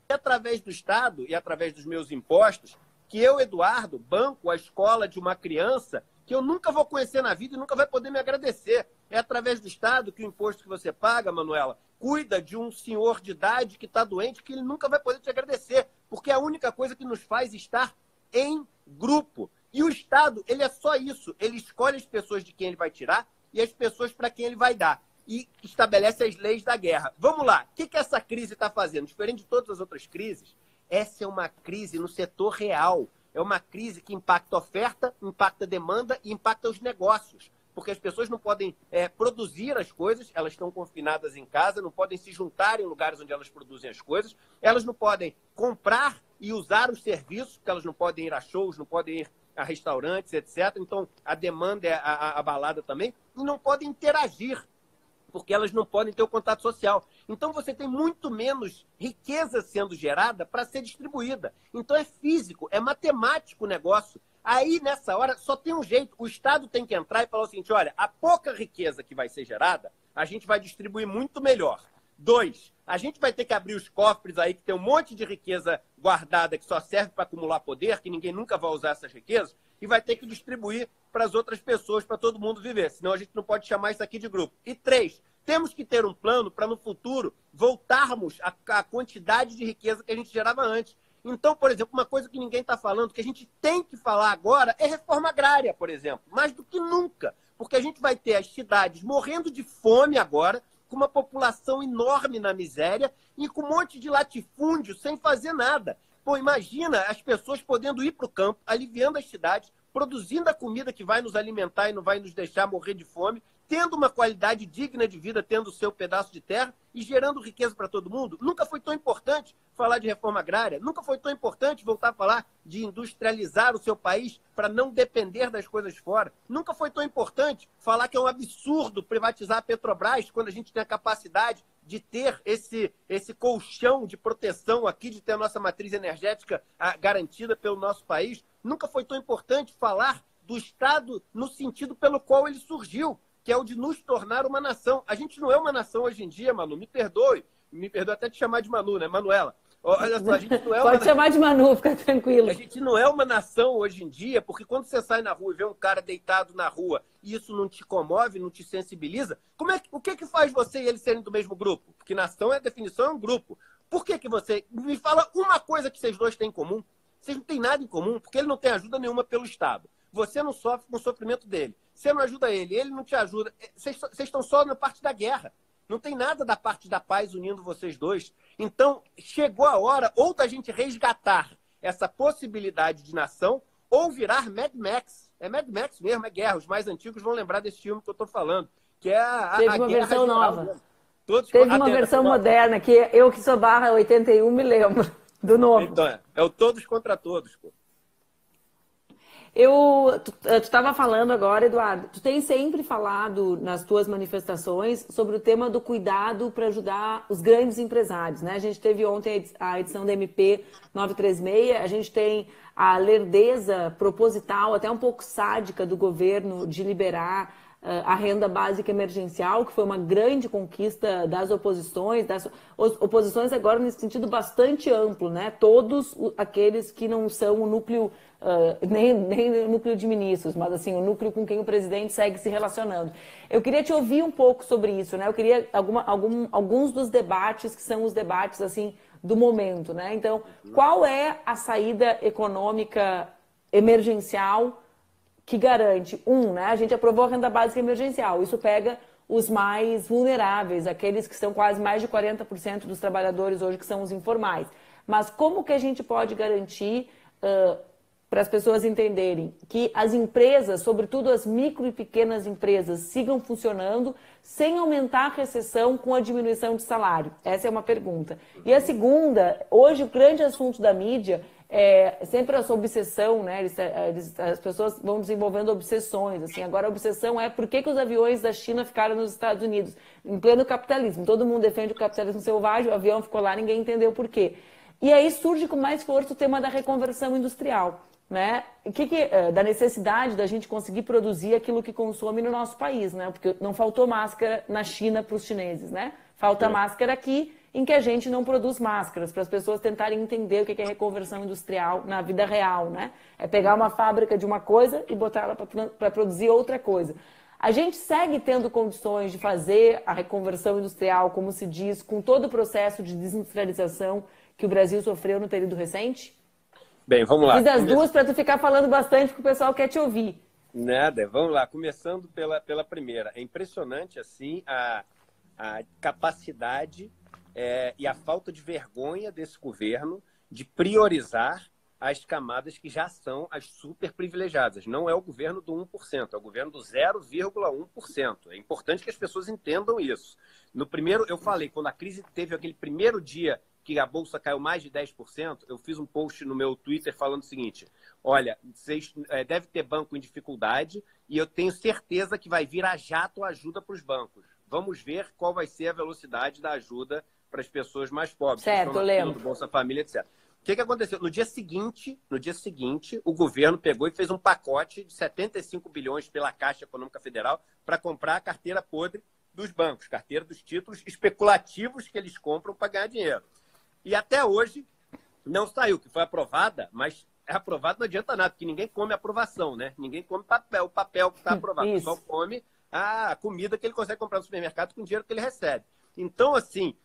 É através do Estado e através dos meus impostos que eu, Eduardo, banco a escola de uma criança que eu nunca vou conhecer na vida e nunca vai poder me agradecer. É através do Estado que o imposto que você paga, Manuela, cuida de um senhor de idade que está doente, que ele nunca vai poder te agradecer, porque é a única coisa que nos faz estar em grupo. E o Estado, ele é só isso. Ele escolhe as pessoas de quem ele vai tirar e as pessoas para quem ele vai dar. e estabelece as leis da guerra. Vamos lá, o que essa crise está fazendo? Diferente de todas as outras crises, essa é uma crise no setor real. É uma crise que impacta a oferta, impacta a demanda e impacta os negócios. Porque as pessoas não podem produzir as coisas, elas estão confinadas em casa, não podem se juntar em lugares onde elas produzem as coisas, elas não podem comprar e usar os serviços, porque elas não podem ir a shows, não podem ir a restaurantes, etc. Então, a demanda é abalada também, e não podem interagir, porque elas não podem ter o contato social. Então, você tem muito menos riqueza sendo gerada para ser distribuída. Então, é físico, é matemático o negócio. Aí, nessa hora, só tem um jeito. O Estado tem que entrar e falar o seguinte, olha, a pouca riqueza que vai ser gerada, a gente vai distribuir muito melhor. 2, a gente vai ter que abrir os cofres aí, que tem um monte de riqueza guardada que só serve para acumular poder, que ninguém nunca vai usar essas riquezas, e vai ter que distribuir para as outras pessoas, para todo mundo viver. Senão a gente não pode chamar isso aqui de grupo. E 3, temos que ter um plano para, no futuro, voltarmos à quantidade de riqueza que a gente gerava antes. Então, por exemplo, uma coisa que ninguém está falando, que a gente tem que falar agora, é reforma agrária, por exemplo. Mais do que nunca. Porque a gente vai ter as cidades morrendo de fome agora, com uma população enorme na miséria e com um monte de latifúndio sem fazer nada. Pô, imagina as pessoas podendo ir para o campo, aliviando as cidades, produzindo a comida que vai nos alimentar e não vai nos deixar morrer de fome, tendo uma qualidade digna de vida, tendo o seu pedaço de terra e gerando riqueza para todo mundo. Nunca foi tão importante falar de reforma agrária, nunca foi tão importante voltar a falar de industrializar o seu país para não depender das coisas fora. Nunca foi tão importante falar que é um absurdo privatizar a Petrobras quando a gente tem a capacidade de ter esse colchão de proteção aqui, de ter a nossa matriz energética garantida pelo nosso país. Nunca foi tão importante falar do Estado no sentido pelo qual ele surgiu, que é o de nos tornar uma nação. A gente não é uma nação hoje em dia, Manu. Me perdoe até te chamar de Manu, né, Manuela? Olha só, a gente não é Pode chamar de Manu, fica tranquilo. A gente não é uma nação hoje em dia, porque quando você sai na rua e vê um cara deitado na rua e isso não te comove, não te sensibiliza, o que faz você e ele serem do mesmo grupo? Porque nação, a definição é um grupo. Por que você... Me fala uma coisa que vocês dois têm em comum. Vocês não têm nada em comum, porque ele não tem ajuda nenhuma pelo Estado. Você não sofre com o sofrimento dele. Você não ajuda ele não te ajuda. Vocês estão só na parte da guerra. Não tem nada da parte da paz unindo vocês dois. Então, chegou a hora ou da gente resgatar essa possibilidade de nação ou virar Mad Max. É Mad Max mesmo, é guerra. Os mais antigos vão lembrar desse filme que eu estou falando, que é a Teve uma guerra versão geral, nova. né? Teve uma versão moderna, que eu que sou barra 81 me lembro do novo. Então, é o todos contra todos, pô. Tu estava falando agora, Eduardo, tu tem sempre falado nas tuas manifestações sobre o tema do cuidado para ajudar os grandes empresários, né? A gente teve ontem a edição da MP 936, a gente tem a lerdeza proposital, até um pouco sádica do governo de liberar a renda básica emergencial, que foi uma grande conquista das oposições agora nesse sentido bastante amplo, né? Todos aqueles que não são o núcleo, nem o núcleo de ministros, mas assim, o núcleo com quem o presidente segue se relacionando. Eu queria te ouvir um pouco sobre isso, né? Eu queria alguns dos debates que são os debates assim do momento, né? Então, qual é a saída econômica emergencial que garante, né? A gente aprovou a renda básica emergencial, isso pega os mais vulneráveis, aqueles que são quase mais de 40% dos trabalhadores hoje que são os informais. Mas como que a gente pode garantir, para as pessoas entenderem, que as empresas, sobretudo as micro e pequenas empresas, sigam funcionando sem aumentar a recessão com a diminuição de salário? Essa é uma pergunta. E a segunda, hoje o grande assunto da mídia é sempre essa obsessão, né? As pessoas vão desenvolvendo obsessões, assim. Agora a obsessão é por que os aviões da China ficaram nos Estados Unidos, em pleno capitalismo. Todo mundo defende o capitalismo selvagem, o avião ficou lá, ninguém entendeu por quê. E aí surge com mais força o tema da reconversão industrial, né? Da necessidade da gente conseguir produzir aquilo que consome no nosso país, né? Porque não faltou máscara na China para os chineses, né? Falta máscara aqui, em que a gente não produz máscaras, para as pessoas tentarem entender o que é reconversão industrial na vida real, né? É pegar uma fábrica de uma coisa e botar ela para produzir outra coisa. A gente segue tendo condições de fazer a reconversão industrial, como se diz, com todo o processo de desindustrialização que o Brasil sofreu no período recente? Bem, vamos lá. Fiz as duas para tu ficar falando bastante, porque o pessoal quer te ouvir. Nada, vamos lá. Começando pela primeira. É impressionante, assim, a capacidade e a falta de vergonha desse governo de priorizar as camadas que já são as super privilegiadas. Não é o governo do 1%, é o governo do 0,1%. É importante que as pessoas entendam isso. No primeiro, eu falei, quando a crise teve aquele primeiro dia que a Bolsa caiu mais de 10%, eu fiz um post no meu Twitter falando o seguinte, olha, vocês deve ter banco em dificuldade e eu tenho certeza que vai vir a jato ajuda para os bancos. Vamos ver qual vai ser a velocidade da ajuda para as pessoas mais pobres. Certo, eu lembro. Do Bolsa Família, etc. O que aconteceu? No dia seguinte, o governo pegou e fez um pacote de 75 bilhões pela Caixa Econômica Federal para comprar a carteira podre dos bancos, carteira dos títulos especulativos que eles compram para ganhar dinheiro. E até hoje não saiu, que foi aprovada, mas aprovado não adianta nada, porque ninguém come aprovação, né? Ninguém come o papel que está aprovado. Isso. Só come a comida que ele consegue comprar no supermercado com o dinheiro que ele recebe. Então, assim,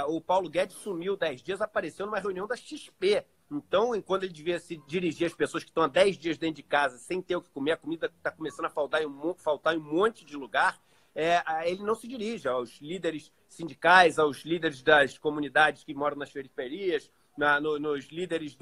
o Paulo Guedes sumiu 10 dias, apareceu numa reunião da XP. Então, quando ele devia se dirigir às pessoas que estão há 10 dias dentro de casa sem ter o que comer, a comida está começando a faltar em um monte de lugar, ele não se dirige aos líderes sindicais, aos líderes das comunidades que moram nas periferias, nos líderes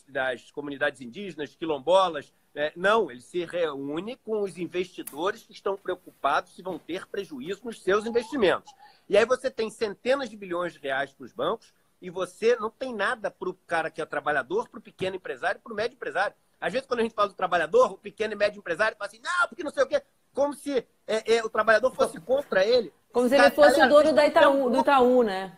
das comunidades indígenas, quilombolas. Não, ele se reúne com os investidores que estão preocupados se vão ter prejuízo nos seus investimentos. E aí você tem centenas de bilhões de reais para os bancos e você não tem nada para o cara que é trabalhador, para o pequeno empresário, para o médio empresário. Às vezes, quando a gente fala do trabalhador, o pequeno e médio empresário fala assim, não, porque não sei o quê, como se o trabalhador fosse contra ele. Como se ele fosse o dono do Itaú, né?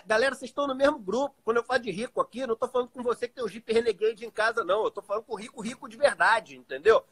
Galera, vocês estão no mesmo grupo. Quando eu falo de rico aqui, não estou falando com você que tem o Jeep Renegade em casa, não. Eu estou falando com o rico de verdade, entendeu?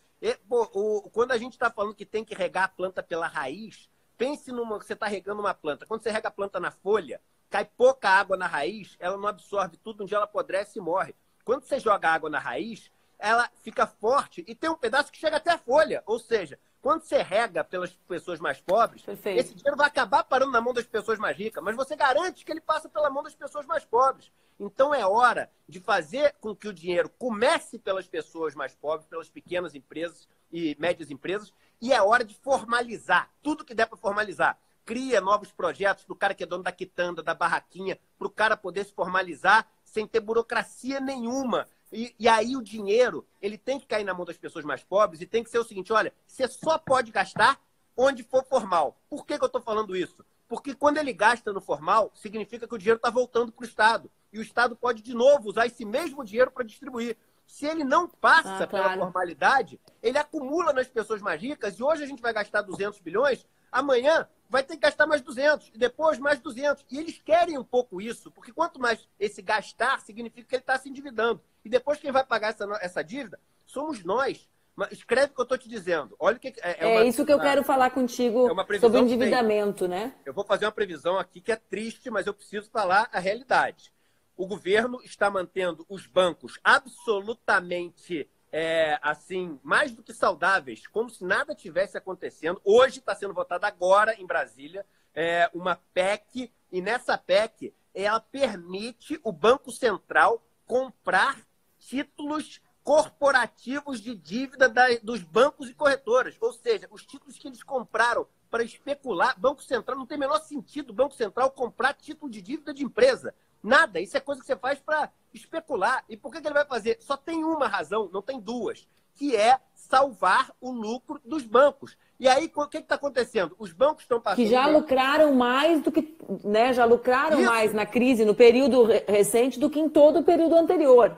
Quando a gente está falando que tem que regar a planta pela raiz, pense numa que você está regando uma planta. Quando você rega a planta na folha, cai pouca água na raiz, ela não absorve tudo, um dia ela apodrece e morre. Quando você joga água na raiz, ela fica forte e tem um pedaço que chega até a folha. Ou seja, quando você rega pelas pessoas mais pobres, Perfeito. Esse dinheiro vai acabar parando na mão das pessoas mais ricas, mas você garante que ele passa pela mão das pessoas mais pobres. Então é hora de fazer com que o dinheiro comece pelas pessoas mais pobres, pelas pequenas empresas e médias empresas, e é hora de formalizar tudo que der para formalizar. Cria novos projetos para o cara que é dono da quitanda, da barraquinha, para o cara poder se formalizar sem ter burocracia nenhuma. E aí o dinheiro, ele tem que cair na mão das pessoas mais pobres e tem que ser o seguinte, olha, você só pode gastar onde for formal. Por que eu estou falando isso? Porque quando ele gasta no formal, significa que o dinheiro está voltando para o Estado. E o Estado pode, de novo, usar esse mesmo dinheiro para distribuir. Se ele não passa pela formalidade, ele acumula nas pessoas mais ricas e hoje a gente vai gastar 200 bilhões, amanhã vai ter que gastar mais 200 e depois mais 200. E eles querem um pouco isso, porque quanto mais esse gastar, significa que ele está se endividando. E depois quem vai pagar essa dívida somos nós. Mas escreve o que eu estou te dizendo. Olha o que isso que eu quero falar contigo sobre o endividamento, né? Eu vou fazer uma previsão aqui que é triste, mas eu preciso falar a realidade. O governo está mantendo os bancos absolutamente, assim, mais do que saudáveis, como se nada tivesse acontecendo. Hoje está sendo votada agora em Brasília uma PEC, e nessa PEC ela permite o Banco Central comprar títulos corporativos de dívida dos bancos e corretoras. Ou seja, os títulos que eles compraram para especular, Banco Central, não tem o menor sentido o Banco Central comprar título de dívida de empresa. Nada. Isso é coisa que você faz para especular. E por que ele vai fazer? Só tem uma razão, não tem duas, que é salvar o lucro dos bancos. E aí, o que está acontecendo? Os bancos estão passando... Que já lucraram mais do que... né? Já lucraram mais na crise, no período recente, do que em todo o período anterior.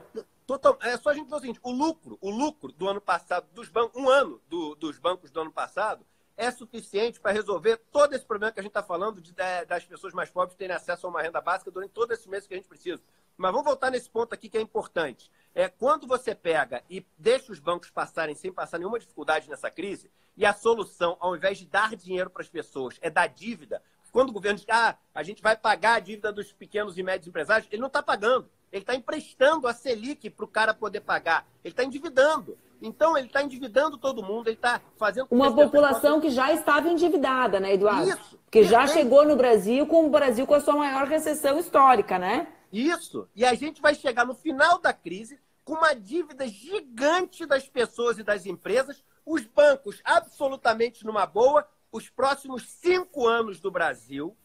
É só a gente ver o seguinte, o lucro do ano passado dos bancos, dos bancos do ano passado, é suficiente para resolver todo esse problema que a gente está falando das pessoas mais pobres terem acesso a uma renda básica durante todos esses meses que a gente precisa. Mas vamos voltar nesse ponto aqui que é importante. Quando você pega e deixa os bancos passarem sem passar nenhuma dificuldade nessa crise, e a solução, ao invés de dar dinheiro para as pessoas, é dar dívida, quando o governo diz que a gente vai pagar a dívida dos pequenos e médios empresários, ele não está pagando. Ele está emprestando a Selic para o cara poder pagar. Ele está endividando. Então, ele está endividando todo mundo, ele está fazendo... Uma população que já estava endividada, né, Eduardo? Isso. Que já chegou no Brasil com a sua maior recessão histórica, né? Isso. E a gente vai chegar no final da crise com uma dívida gigante das pessoas e das empresas, os bancos absolutamente numa boa, os próximos 5 anos do Brasil,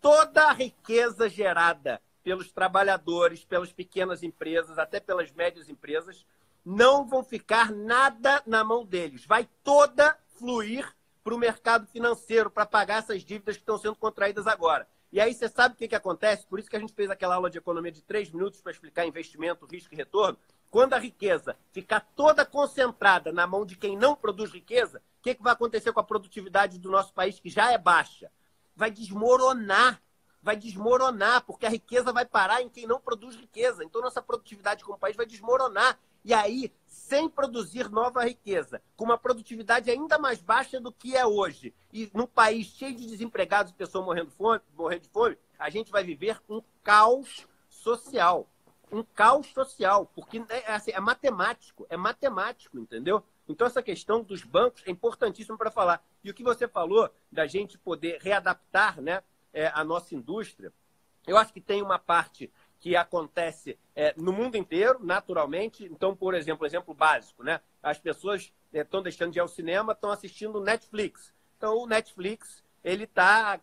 toda a riqueza gerada pelos trabalhadores, pelas pequenas empresas, até pelas médias empresas, não vão ficar nada na mão deles. Vai toda fluir para o mercado financeiro, para pagar essas dívidas que estão sendo contraídas agora. E aí você sabe o que acontece? Por isso que a gente fez aquela aula de economia de 3 minutos para explicar investimento, risco e retorno. Quando a riqueza ficar toda concentrada na mão de quem não produz riqueza, o que vai acontecer com a produtividade do nosso país, que já é baixa? Vai desmoronar. Vai desmoronar, porque a riqueza vai parar em quem não produz riqueza. Então, nossa produtividade como país vai desmoronar. E aí, sem produzir nova riqueza, com uma produtividade ainda mais baixa do que é hoje, e num país cheio de desempregados e pessoas morrendo de fome, a gente vai viver um caos social. Um caos social, porque assim, é matemático, entendeu? Então, essa questão dos bancos é importantíssima para falar. E o que você falou da gente poder readaptar, né, a nossa indústria, eu acho que tem uma parte que acontece no mundo inteiro, naturalmente. Então, por exemplo, exemplo básico, né? As pessoas estão deixando de ir ao cinema, estão assistindo Netflix. Então, o Netflix ele está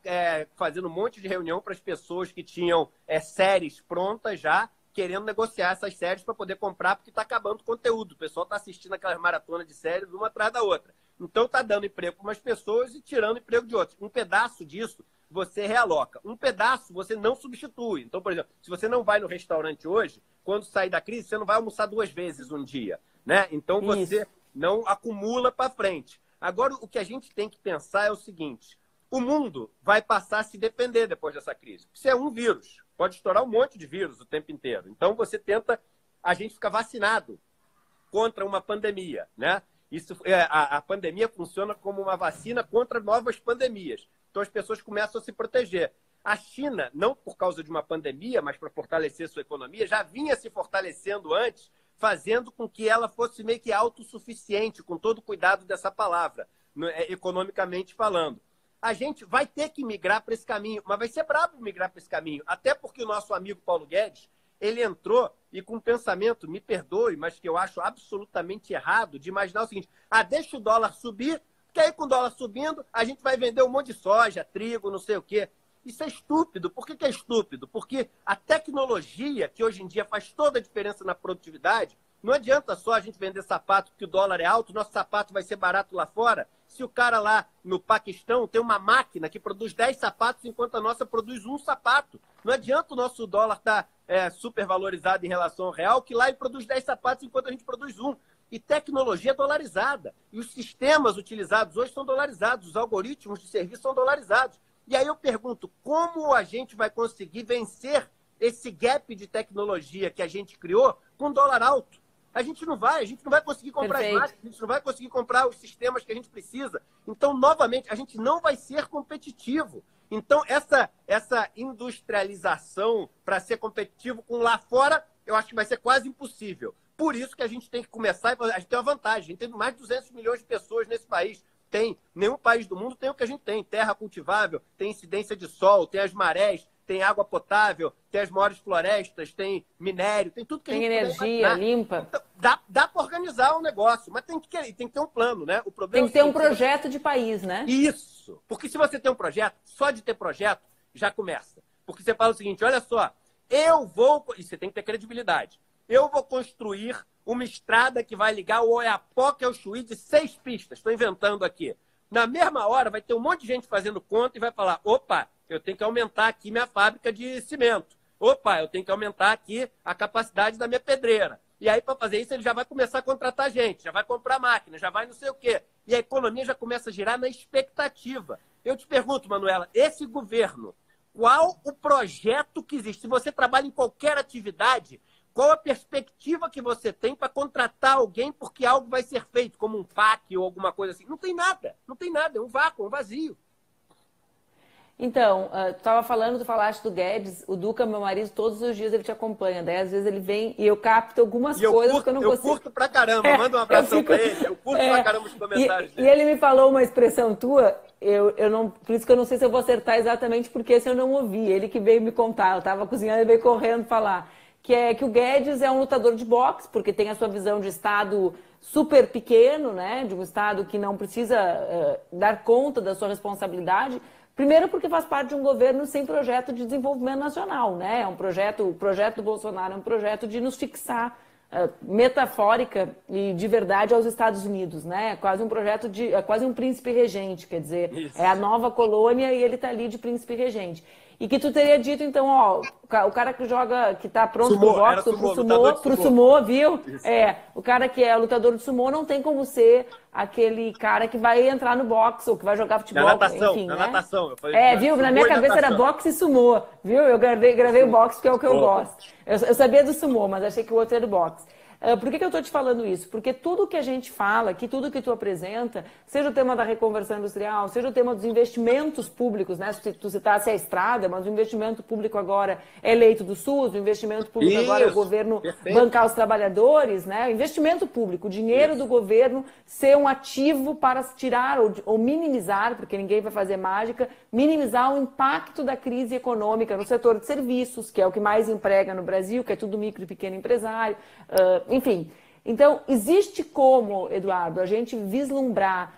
fazendo um monte de reunião para as pessoas que tinham séries prontas já, querendo negociar essas séries para poder comprar, porque está acabando o conteúdo. O pessoal está assistindo aquelas maratonas de séries uma atrás da outra. Então, está dando emprego para umas pessoas e tirando emprego de outras. Um pedaço disso você realoca. Um pedaço você não substitui. Então, por exemplo, se você não vai no restaurante hoje, quando sair da crise, você não vai almoçar 2 vezes um dia, né? Então, você não acumula para frente. Agora, o que a gente tem que pensar é o seguinte: o mundo vai passar a se depender depois dessa crise. Isso é um vírus. Pode estourar um monte de vírus o tempo inteiro. Então, a gente fica vacinado contra uma pandemia, né? A pandemia funciona como uma vacina contra novas pandemias. Então, as pessoas começam a se proteger. A China, não por causa de uma pandemia, mas para fortalecer sua economia, já vinha se fortalecendo antes, fazendo com que ela fosse meio que autossuficiente, com todo o cuidado dessa palavra, economicamente falando. A gente vai ter que migrar para esse caminho, mas vai ser brabo migrar para esse caminho, até porque o nosso amigo Paulo Guedes, ele entrou e com um pensamento, me perdoe, mas que eu acho absolutamente errado, de imaginar o seguinte: deixa o dólar subir, porque aí com o dólar subindo, a gente vai vender um monte de soja, trigo, não sei o quê. Isso é estúpido. Por que é estúpido? Porque a tecnologia, que hoje em dia faz toda a diferença na produtividade, não adianta só a gente vender sapato porque o dólar é alto, nosso sapato vai ser barato lá fora, se o cara lá no Paquistão tem uma máquina que produz 10 sapatos, enquanto a nossa produz um sapato. Não adianta o nosso dólar estar super valorizado em relação ao real, que lá ele produz 10 sapatos enquanto a gente produz um. E tecnologia é dolarizada. E os sistemas utilizados hoje são dolarizados, os algoritmos de serviço são dolarizados. E aí eu pergunto, como a gente vai conseguir vencer esse gap de tecnologia que a gente criou com dólar alto? A gente não vai conseguir comprar as máquinas, a gente não vai conseguir comprar os sistemas que a gente precisa. Então, novamente, a gente não vai ser competitivo. Então, essa industrialização para ser competitivo com lá fora, eu acho que vai ser quase impossível. Por isso que a gente tem que começar, a gente tem uma vantagem, a gente tem mais de 200 milhões de pessoas nesse país. Nenhum país do mundo tem o que a gente tem: terra cultivável, tem incidência de sol, tem as marés, tem água potável, tem as maiores florestas, tem minério, tem tudo que a gente tem energia limpa. Então, dá para organizar o negócio, mas tem que ter um plano, né? O problema tem que ter um projeto de país, né? Isso. Porque se você tem um projeto, só de ter projeto, já começa. Porque você fala o seguinte: olha só, e você tem que ter credibilidade. Eu vou construir uma estrada que vai ligar o Oiapoque ao Chuí de 6 pistas. Estou inventando aqui. Na mesma hora, vai ter um monte de gente fazendo conta e vai falar: opa, eu tenho que aumentar aqui minha fábrica de cimento. Opa, eu tenho que aumentar aqui a capacidade da minha pedreira. E aí, para fazer isso, ele já vai começar a contratar gente, já vai comprar máquina, já vai não sei o quê. E a economia já começa a girar na expectativa. Eu te pergunto, Manuela, esse governo, qual o projeto que existe? Se você trabalha em qualquer atividade, qual a perspectiva que você tem para contratar alguém porque algo vai ser feito, como um PAC ou alguma coisa assim? Não tem nada, é um vácuo, um vazio. Então, tu estava falando, tu falaste do Guedes, o Duca, meu marido, todos os dias ele te acompanha, daí às vezes ele vem e eu capto algumas coisas que eu não consigo. Eu curto pra caramba, manda um abração pra ele, eu curto pra caramba os comentários dele. E ele me falou uma expressão tua, eu não, por isso que eu não sei se eu vou acertar exatamente, porque esse eu não ouvi, ele que veio me contar, eu estava cozinhando e veio correndo falar, que é que o Guedes é um lutador de boxe, porque tem a sua visão de Estado super pequeno, né, de um estado que não precisa dar conta da sua responsabilidade. Primeiro porque faz parte de um governo sem projeto de desenvolvimento nacional, né? É um projeto, o projeto do Bolsonaro é um projeto de nos fixar metafórica e de verdade aos Estados Unidos, né? É quase um projeto de, é quase um príncipe regente, quer dizer, Isso. é a nova colônia e ele está ali de príncipe regente. E que tu teria dito, então, ó, o cara que joga, que tá pronto Sumô, pro boxe, era sumô, pro lutador de pro sumô. sumô, viu? Isso. O cara que é lutador de sumô não tem como ser aquele cara que vai entrar no boxe ou que vai jogar futebol, Na natação, enfim, na né? natação. Eu falei, Viu? Na sumô minha e cabeça era natação. boxe e sumô, viu? Eu gravei o boxe, que é o que eu Boa. gosto. Eu sabia do sumô, mas achei que o outro era o boxe. Por que eu estou te falando isso? Porque tudo que a gente fala, que tudo que tu apresenta, seja o tema da reconversão industrial, seja o tema dos investimentos públicos, né? Se tu citasse a estrada, mas o investimento público agora é eleito do SUS, o investimento público agora é o Isso, governo perfeito. bancar os trabalhadores, né? O investimento público, o dinheiro Isso. do governo ser um ativo para tirar ou minimizar, porque ninguém vai fazer mágica, minimizar o impacto da crise econômica no setor de serviços, que é o que mais emprega no Brasil, que é tudo micro e pequeno empresário. Enfim, então existe como, Eduardo, a gente vislumbrar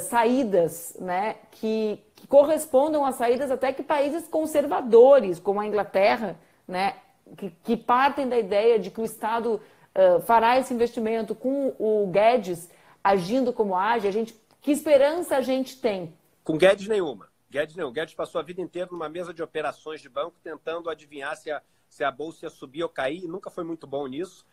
saídas, né, que correspondam a saídas até que países conservadores, como a Inglaterra, né, que partem da ideia de que o Estado fará esse investimento com o Guedes agindo como age. Que esperança a gente tem? Com Guedes nenhuma. Guedes passou a vida inteira numa mesa de operações de banco tentando adivinhar se a bolsa ia subir ou cair, e nunca foi muito bom nisso.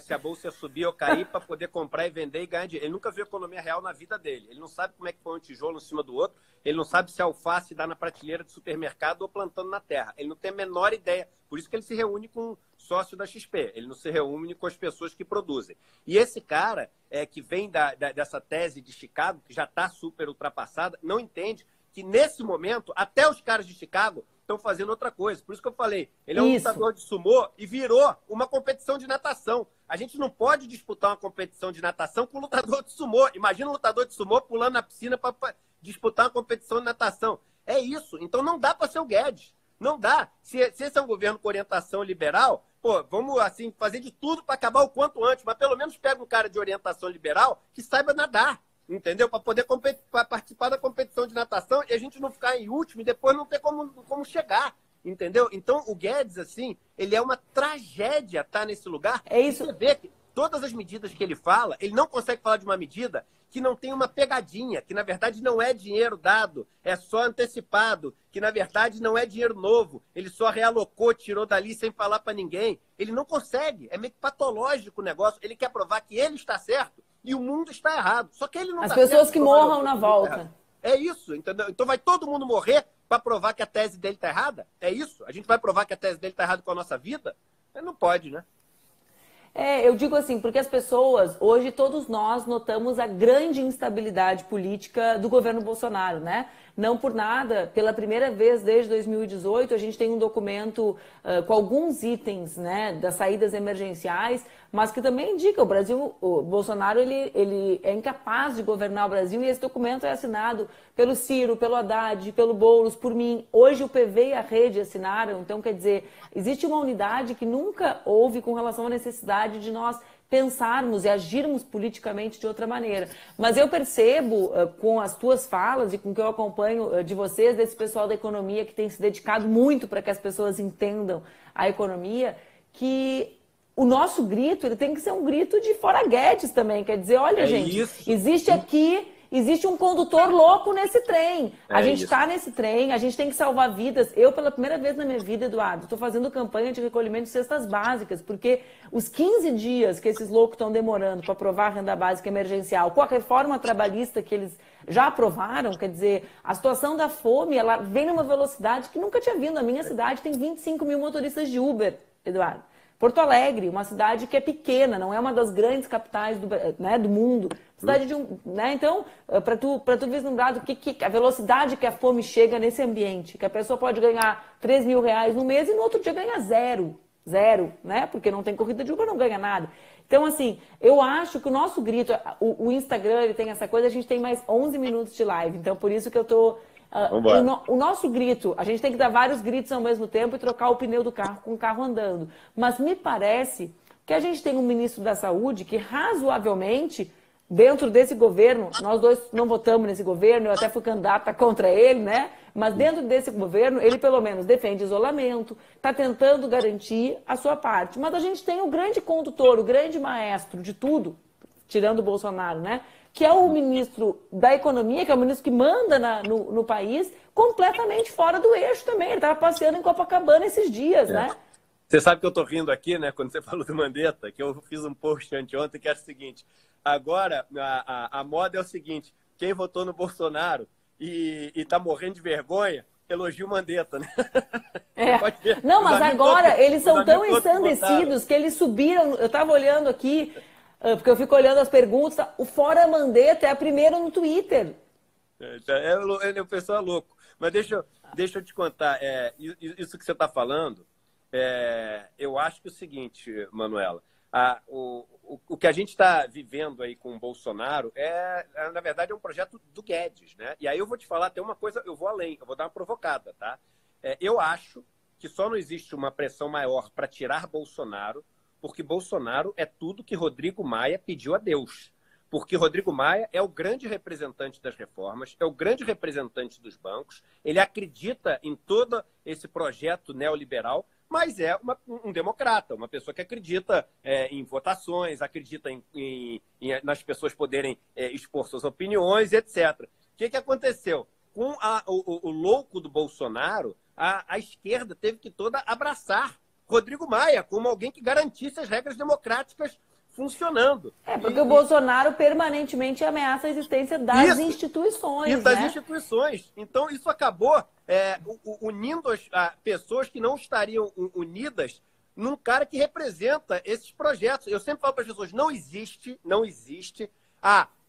Se a bolsa ia subir ou cair para poder comprar e vender e ganhar dinheiro. Ele nunca viu economia real na vida dele. Ele não sabe como é que põe um tijolo em cima do outro. Ele não sabe se a alface dá na prateleira de supermercado ou plantando na terra. Ele não tem a menor ideia. Por isso que ele se reúne com o sócio da XP. Ele não se reúne com as pessoas que produzem. E esse cara, que vem dessa tese de Chicago, que já está super ultrapassada, não entende que nesse momento, até os caras de Chicago estão fazendo outra coisa. Por isso que eu falei, ele é um lutador de sumô e virou uma competição de natação. A gente não pode disputar uma competição de natação com um lutador de sumô. Imagina um lutador de sumô pulando na piscina para disputar uma competição de natação. É isso. Então não dá para ser o Guedes. Não dá. Se esse é um governo com orientação liberal, pô, vamos assim fazer de tudo para acabar o quanto antes, mas pelo menos pega um cara de orientação liberal que saiba nadar. Entendeu? Para poder participar da competição de natação e a gente não ficar em último e depois não ter como chegar. Entendeu? Então, o Guedes, assim, ele é uma tragédia estar nesse lugar. É isso. E você vê que todas as medidas que ele fala, ele não consegue falar de uma medida que não tem uma pegadinha, que na verdade não é dinheiro dado, é só antecipado, que na verdade não é dinheiro novo, ele só realocou, tirou dali sem falar para ninguém. Ele não consegue, é meio que patológico o negócio. Ele quer provar que ele está certo e o mundo está errado. Só que ele não As está pessoas certo, que morram na volta. É isso, entendeu? Então vai todo mundo morrer para provar que a tese dele está errada? É isso? A gente vai provar que a tese dele está errada com a nossa vida? Não pode, né? Eu digo assim, porque as pessoas, hoje todos nós notamos a grande instabilidade política do governo Bolsonaro, né? Não por nada, pela primeira vez desde 2018, a gente tem um documento com alguns itens, né, das saídas emergenciais, mas que também indica o Bolsonaro ele é incapaz de governar o Brasil, e esse documento é assinado pelo Ciro, pelo Haddad, pelo Boulos, por mim. Hoje o PV e a Rede assinaram, então quer dizer, existe uma unidade que nunca houve com relação à necessidade de nós pensarmos e agirmos politicamente de outra maneira. Mas eu percebo, com as tuas falas e com o que eu acompanho de vocês, desse pessoal da economia que tem se dedicado muito para que as pessoas entendam a economia, que o nosso grito ele tem que ser um grito de fora Guedes também. Quer dizer, olha, gente, existe um condutor louco nesse trem. A gente está nesse trem, a gente tem que salvar vidas. Eu, pela primeira vez na minha vida, Eduardo, estou fazendo campanha de recolhimento de cestas básicas, porque os 15 dias que esses loucos estão demorando para aprovar a renda básica emergencial, com a reforma trabalhista que eles já aprovaram, quer dizer, a situação da fome, ela vem numa velocidade que nunca tinha vindo. A minha cidade tem 25 mil motoristas de Uber, Eduardo. Porto Alegre, uma cidade que é pequena, não é uma das grandes capitais do mundo. Cidade de né? Então, para tu vislumbrar do que a velocidade que a fome chega nesse ambiente, que a pessoa pode ganhar 3 mil reais no mês e no outro dia ganha zero, né? Porque não tem corrida de Uber, não ganha nada. Então, assim, eu acho que o nosso grito, o Instagram, ele tem essa coisa, a gente tem mais 11 minutos de live, então por isso que eu tô... o nosso grito, a gente tem que dar vários gritos ao mesmo tempo e trocar o pneu do carro com o carro andando. Mas me parece que a gente tem um ministro da Saúde que razoavelmente, dentro desse governo, nós dois não votamos nesse governo, eu até fui candidata contra ele, né? Mas dentro desse governo, ele pelo menos defende isolamento, está tentando garantir a sua parte. Mas a gente tem o grande condutor, o grande maestro de tudo, tirando o Bolsonaro, né? Que é o ministro da Economia, que é o ministro que manda no país, completamente fora do eixo também. Ele estava passeando em Copacabana esses dias, né? Você sabe que eu estou rindo aqui, né? Quando você falou do Mandetta, que eu fiz um post anteontem que era o seguinte: agora a moda é o seguinte, quem votou no Bolsonaro e está morrendo de vergonha, elogia o Mandetta, né? Não, mas agora eles são tão ensandecidos que eles subiram. Eu estava olhando aqui, porque eu fico olhando as perguntas, o Fora Mandetta é a primeira no Twitter. O pessoal é louco. Mas deixa eu te contar, isso que você está falando, eu acho que é o seguinte, Manuela, o que a gente está vivendo aí com o Bolsonaro na verdade, é um projeto do Guedes, né? E aí eu vou te falar, tem uma coisa, eu vou além, eu vou dar uma provocada, tá? Eu acho que só não existe uma pressão maior para tirar Bolsonaro, porque Bolsonaro é tudo que Rodrigo Maia pediu a Deus. Porque Rodrigo Maia é o grande representante das reformas, é o grande representante dos bancos, ele acredita em todo esse projeto neoliberal, mas é um democrata, uma pessoa que acredita em votações, acredita nas pessoas poderem expor suas opiniões, etc. O que aconteceu? Com o louco do Bolsonaro, a esquerda teve que toda abraçar Rodrigo Maia como alguém que garantisse as regras democráticas funcionando. Porque o Bolsonaro permanentemente ameaça a existência das instituições. E das instituições. Então, isso acabou unindo as pessoas que não estariam unidas num cara que representa esses projetos. Eu sempre falo para as pessoas, não existe,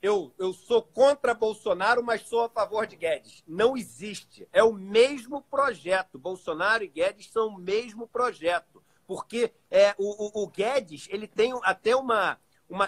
eu sou contra Bolsonaro, mas sou a favor de Guedes. Não existe. É o mesmo projeto. Bolsonaro e Guedes são o mesmo projeto. Porque o Guedes ele tem até uma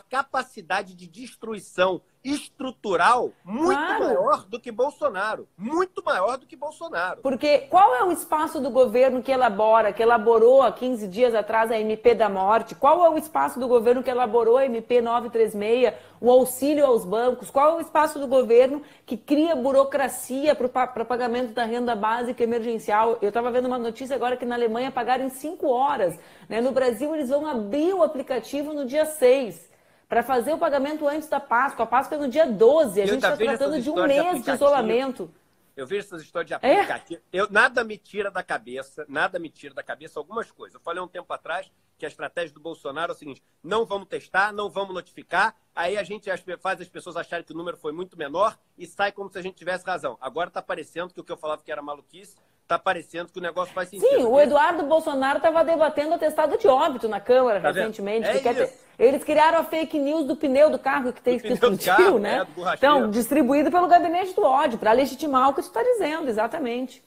capacidade de destruição estrutural muito maior do que Bolsonaro. Muito maior do que Bolsonaro. Porque qual é o espaço do governo que elaborou há 15 dias atrás a MP da morte? Qual é o espaço do governo que elaborou a MP 936, o auxílio aos bancos? Qual é o espaço do governo que cria burocracia para o pagamento da renda básica emergencial? Eu estava vendo uma notícia agora que na Alemanha pagaram em 5 horas. Né? No Brasil, eles vão abrir o aplicativo no dia 6. Para fazer o pagamento antes da Páscoa. A Páscoa é no dia 12. A gente está tratando de um mês de isolamento. Eu vejo essas histórias de aplicativo. Nada me tira da cabeça algumas coisas. Eu falei um tempo atrás que a estratégia do Bolsonaro é o seguinte: não vamos testar, não vamos notificar, aí a gente faz as pessoas acharem que o número foi muito menor e sai como se a gente tivesse razão. Agora está parecendo que o que eu falava que era maluquice, está parecendo que o negócio faz sentido. Sim, o Eduardo Bolsonaro estava debatendo o atestado de óbito na Câmara recentemente. Eles criaram a fake news do pneu do carro que explodiu, né? Então, distribuído pelo gabinete do ódio, para legitimar o que você está dizendo, exatamente.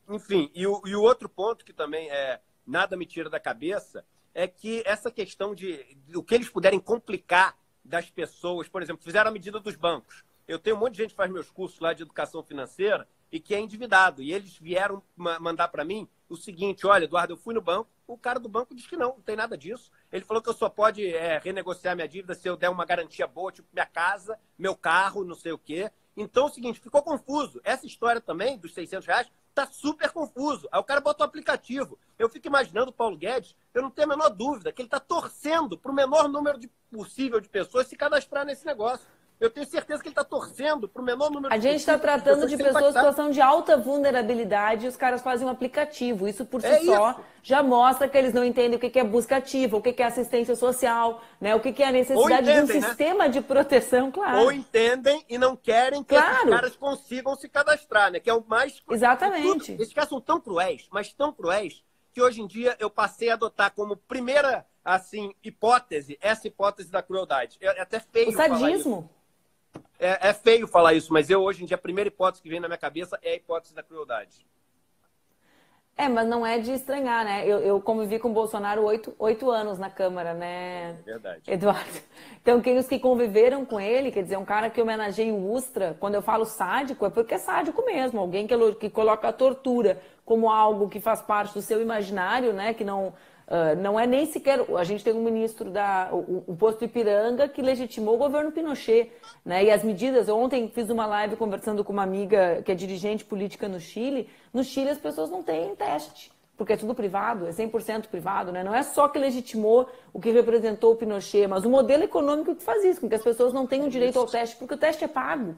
Enfim, e o outro ponto que também nada me tira da cabeça é que essa questão de o que eles puderem complicar das pessoas, por exemplo, fizeram a medida dos bancos. Eu tenho um monte de gente que faz meus cursos lá de educação financeira e que é endividado. E eles vieram mandar para mim o seguinte: olha, Eduardo, eu fui no banco, o cara do banco disse que não tem nada disso. Ele falou que eu só pode renegociar minha dívida se eu der uma garantia boa, tipo minha casa, meu carro, não sei o quê. Então é o seguinte, ficou confuso. Essa história também dos R$600 tá super confuso. Aí o cara bota o aplicativo. Eu fico imaginando o Paulo Guedes, eu não tenho a menor dúvida que ele está torcendo para o menor número possível de pessoas se cadastrar nesse negócio. Eu tenho certeza que ele está torcendo para o menor número de pessoas. A gente está tratando de pessoas em situação de alta vulnerabilidade e os caras fazem um aplicativo. Isso por si só já mostra que eles não entendem o que é busca ativa, o que é assistência social, né? O que é a necessidade de um sistema de proteção, claro. Ou entendem e não querem que esses caras consigam se cadastrar, né? Que é o mais... Exatamente. Esses caras são tão cruéis, mas tão cruéis, que hoje em dia eu passei a adotar como primeira, assim, hipótese, essa hipótese da crueldade. É até feio falar isso. O sadismo. É feio falar isso, mas hoje em dia, a primeira hipótese que vem na minha cabeça é a hipótese da crueldade. Mas não é de estranhar, né? Eu convivi com o Bolsonaro 8 anos na Câmara, né? Verdade. Eduardo. Então, os que conviveram com ele, quer dizer, um cara que homenageia o Ustra, quando eu falo sádico, é porque é sádico mesmo. Alguém que coloca a tortura como algo que faz parte do seu imaginário, né? Que não Não é nem sequer... A gente tem um ministro o posto Ipiranga que legitimou o governo Pinochet, né? E as medidas... Ontem fiz uma live conversando com uma amiga que é dirigente política no Chile. No Chile as pessoas não têm teste, porque é tudo privado, é 100% privado, né? Não é só que legitimou o que representou o Pinochet, mas o modelo econômico que faz isso, com que as pessoas não tenham direito ao teste, porque o teste é pago,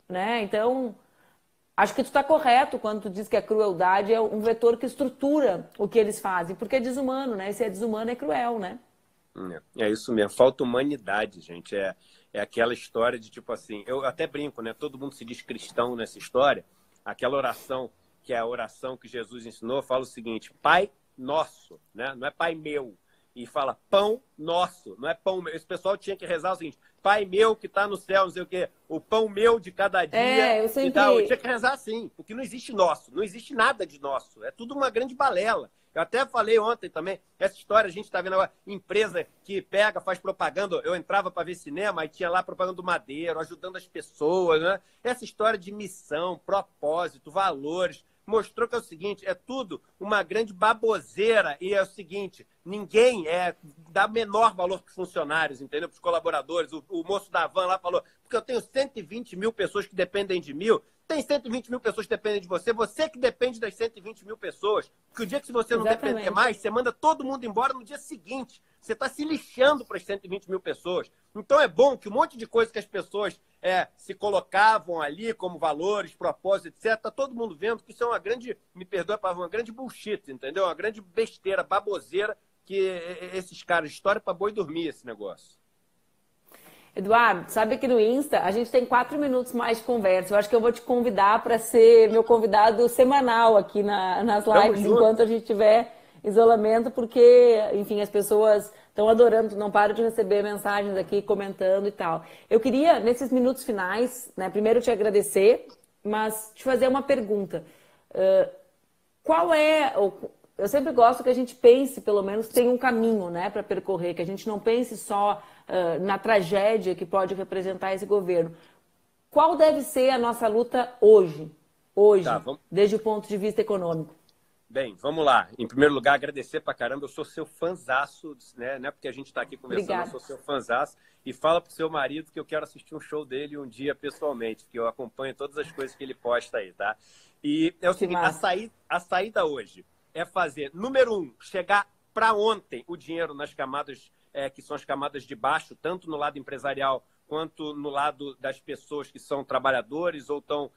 né? Então... Acho que tu está correto quando tu diz que a crueldade é um vetor que estrutura o que eles fazem, porque é desumano, né? E se é desumano, é cruel, né? É isso mesmo, falta humanidade, gente. É aquela história de tipo assim, eu até brinco, né? Todo mundo se diz cristão nessa história. Aquela oração, que é a oração que Jesus ensinou, fala o seguinte: Pai nosso, né? Não é Pai meu. E fala pão nosso, não é pão meu. Esse pessoal tinha que rezar o seguinte: Pai meu que está no céu, não sei o quê, o pão meu de cada dia. Eu sempre... E tal. Eu tinha que rezar assim, porque não existe nosso, não existe nada de nosso. É tudo uma grande balela. Eu até falei ontem também, essa história, a gente está vendo agora, empresa que pega, faz propaganda. Eu entrava para ver cinema e tinha lá propaganda do Madeiro, ajudando as pessoas, né? Essa história de missão, propósito, valores, mostrou que é o seguinte, é tudo uma grande baboseira. E é o seguinte, ninguém dá menor valor para os funcionários, entendeu? Para os colaboradores. O moço da van lá falou, porque eu tenho 120 mil pessoas que dependem de mim. Tem 120 mil pessoas que dependem de você, você que depende das 120 mil pessoas. Porque o dia que você não depender mais, você manda todo mundo embora no dia seguinte. Você está se lixando para as 120 mil pessoas. Então é bom que um monte de coisa que as pessoas se colocavam ali como valores, propósitos, etc., está todo mundo vendo que isso é uma grande, me perdoa a palavra, uma grande bullshit, entendeu? Uma grande besteira, baboseira, que esses caras, história para boi dormir esse negócio. Eduardo, sabe que no Insta a gente tem 4 minutos mais de conversa. Eu acho que eu vou te convidar para ser meu convidado semanal aqui nas lives, enquanto a gente tiver isolamento, porque, enfim, as pessoas estão adorando, não param de receber mensagens aqui, comentando e tal. Eu queria, nesses minutos finais, né, primeiro te agradecer, mas te fazer uma pergunta. Qual é... Eu sempre gosto que a gente pense, pelo menos, tem um caminho, né, para percorrer, que a gente não pense só na tragédia que pode representar esse governo. Qual deve ser a nossa luta hoje, tá, desde o ponto de vista econômico? Bem, vamos lá. Em primeiro lugar, agradecer pra caramba. Eu sou seu fanzaço, né? Não é porque a gente está aqui conversando, Obrigada. Eu sou seu fanzaço. E fala pro seu marido que eu quero assistir um show dele um dia pessoalmente, que eu acompanho todas as coisas que ele posta aí, tá? E é o seguinte, a saída hoje é fazer, número 1, chegar para ontem o dinheiro nas camadas, que são as camadas de baixo, tanto no lado empresarial quanto no lado das pessoas que são trabalhadores ou estão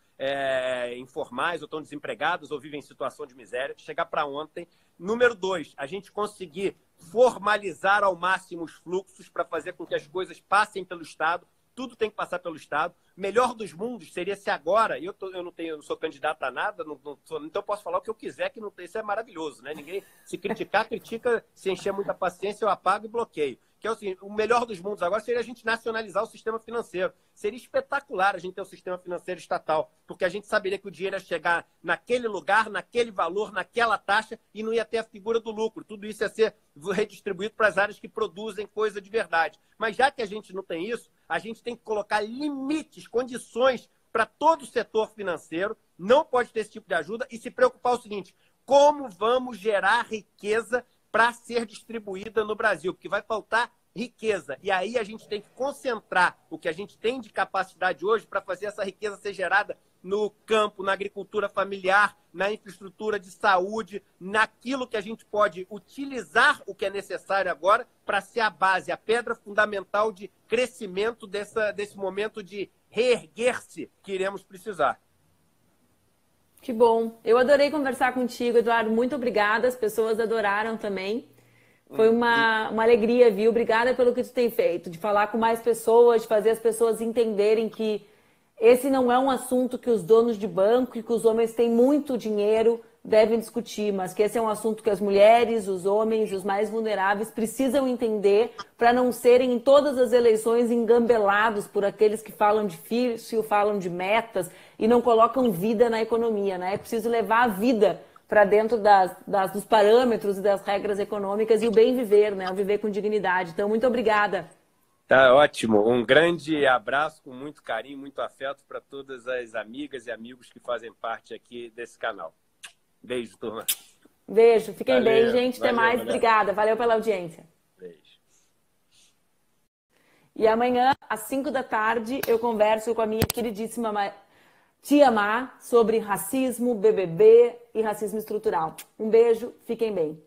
informais, ou estão desempregados, ou vivem em situação de miséria, chegar para ontem. Número 2, a gente conseguir formalizar ao máximo os fluxos para fazer com que as coisas passem pelo Estado. Tudo tem que passar pelo Estado. Melhor dos mundos seria se agora, eu não sou candidato a nada, então eu posso falar o que eu quiser, que não tem, isso é maravilhoso, né? Ninguém, se criticar, critica, se encher muita paciência, eu apago e bloqueio. Que é o seguinte, o melhor dos mundos agora seria a gente nacionalizar o sistema financeiro. Seria espetacular a gente ter um sistema financeiro estatal, porque a gente saberia que o dinheiro ia chegar naquele lugar, naquele valor, naquela taxa, e não ia ter a figura do lucro. Tudo isso ia ser redistribuído para as áreas que produzem coisa de verdade. Mas já que a gente não tem isso, a gente tem que colocar limites, condições para todo o setor financeiro, não pode ter esse tipo de ajuda, e se preocupar o seguinte, como vamos gerar riqueza para ser distribuída no Brasil, porque vai faltar riqueza. E aí a gente tem que concentrar o que a gente tem de capacidade hoje para fazer essa riqueza ser gerada no campo, na agricultura familiar, na infraestrutura de saúde, naquilo que a gente pode utilizar o que é necessário agora para ser a base, a pedra fundamental de crescimento desse momento de reerguer-se que iremos precisar. Que bom. Eu adorei conversar contigo, Eduardo. Muito obrigada. As pessoas adoraram também. Foi uma alegria, viu? Obrigada pelo que tu tem feito, de falar com mais pessoas, de fazer as pessoas entenderem que esse não é um assunto que os donos de banco e que os homens têm muito dinheiro devem discutir, mas que esse é um assunto que as mulheres, os homens, os mais vulneráveis precisam entender para não serem em todas as eleições engambelados por aqueles que falam difícil, falam de metas e não colocam vida na economia, né? É preciso levar a vida para dentro dos parâmetros e das regras econômicas e o bem viver, né? O viver com dignidade. Então, muito obrigada. Tá ótimo. Um grande abraço com muito carinho, muito afeto para todas as amigas e amigos que fazem parte aqui desse canal. Beijo, turma. Beijo, fiquem bem, Valeu, gente. Até valeu, mais. valeu. Obrigada. Valeu pela audiência. Beijo. E amanhã, às 5 da tarde, eu converso com a minha queridíssima Tia Má sobre racismo, BBB e racismo estrutural. Um beijo, fiquem bem.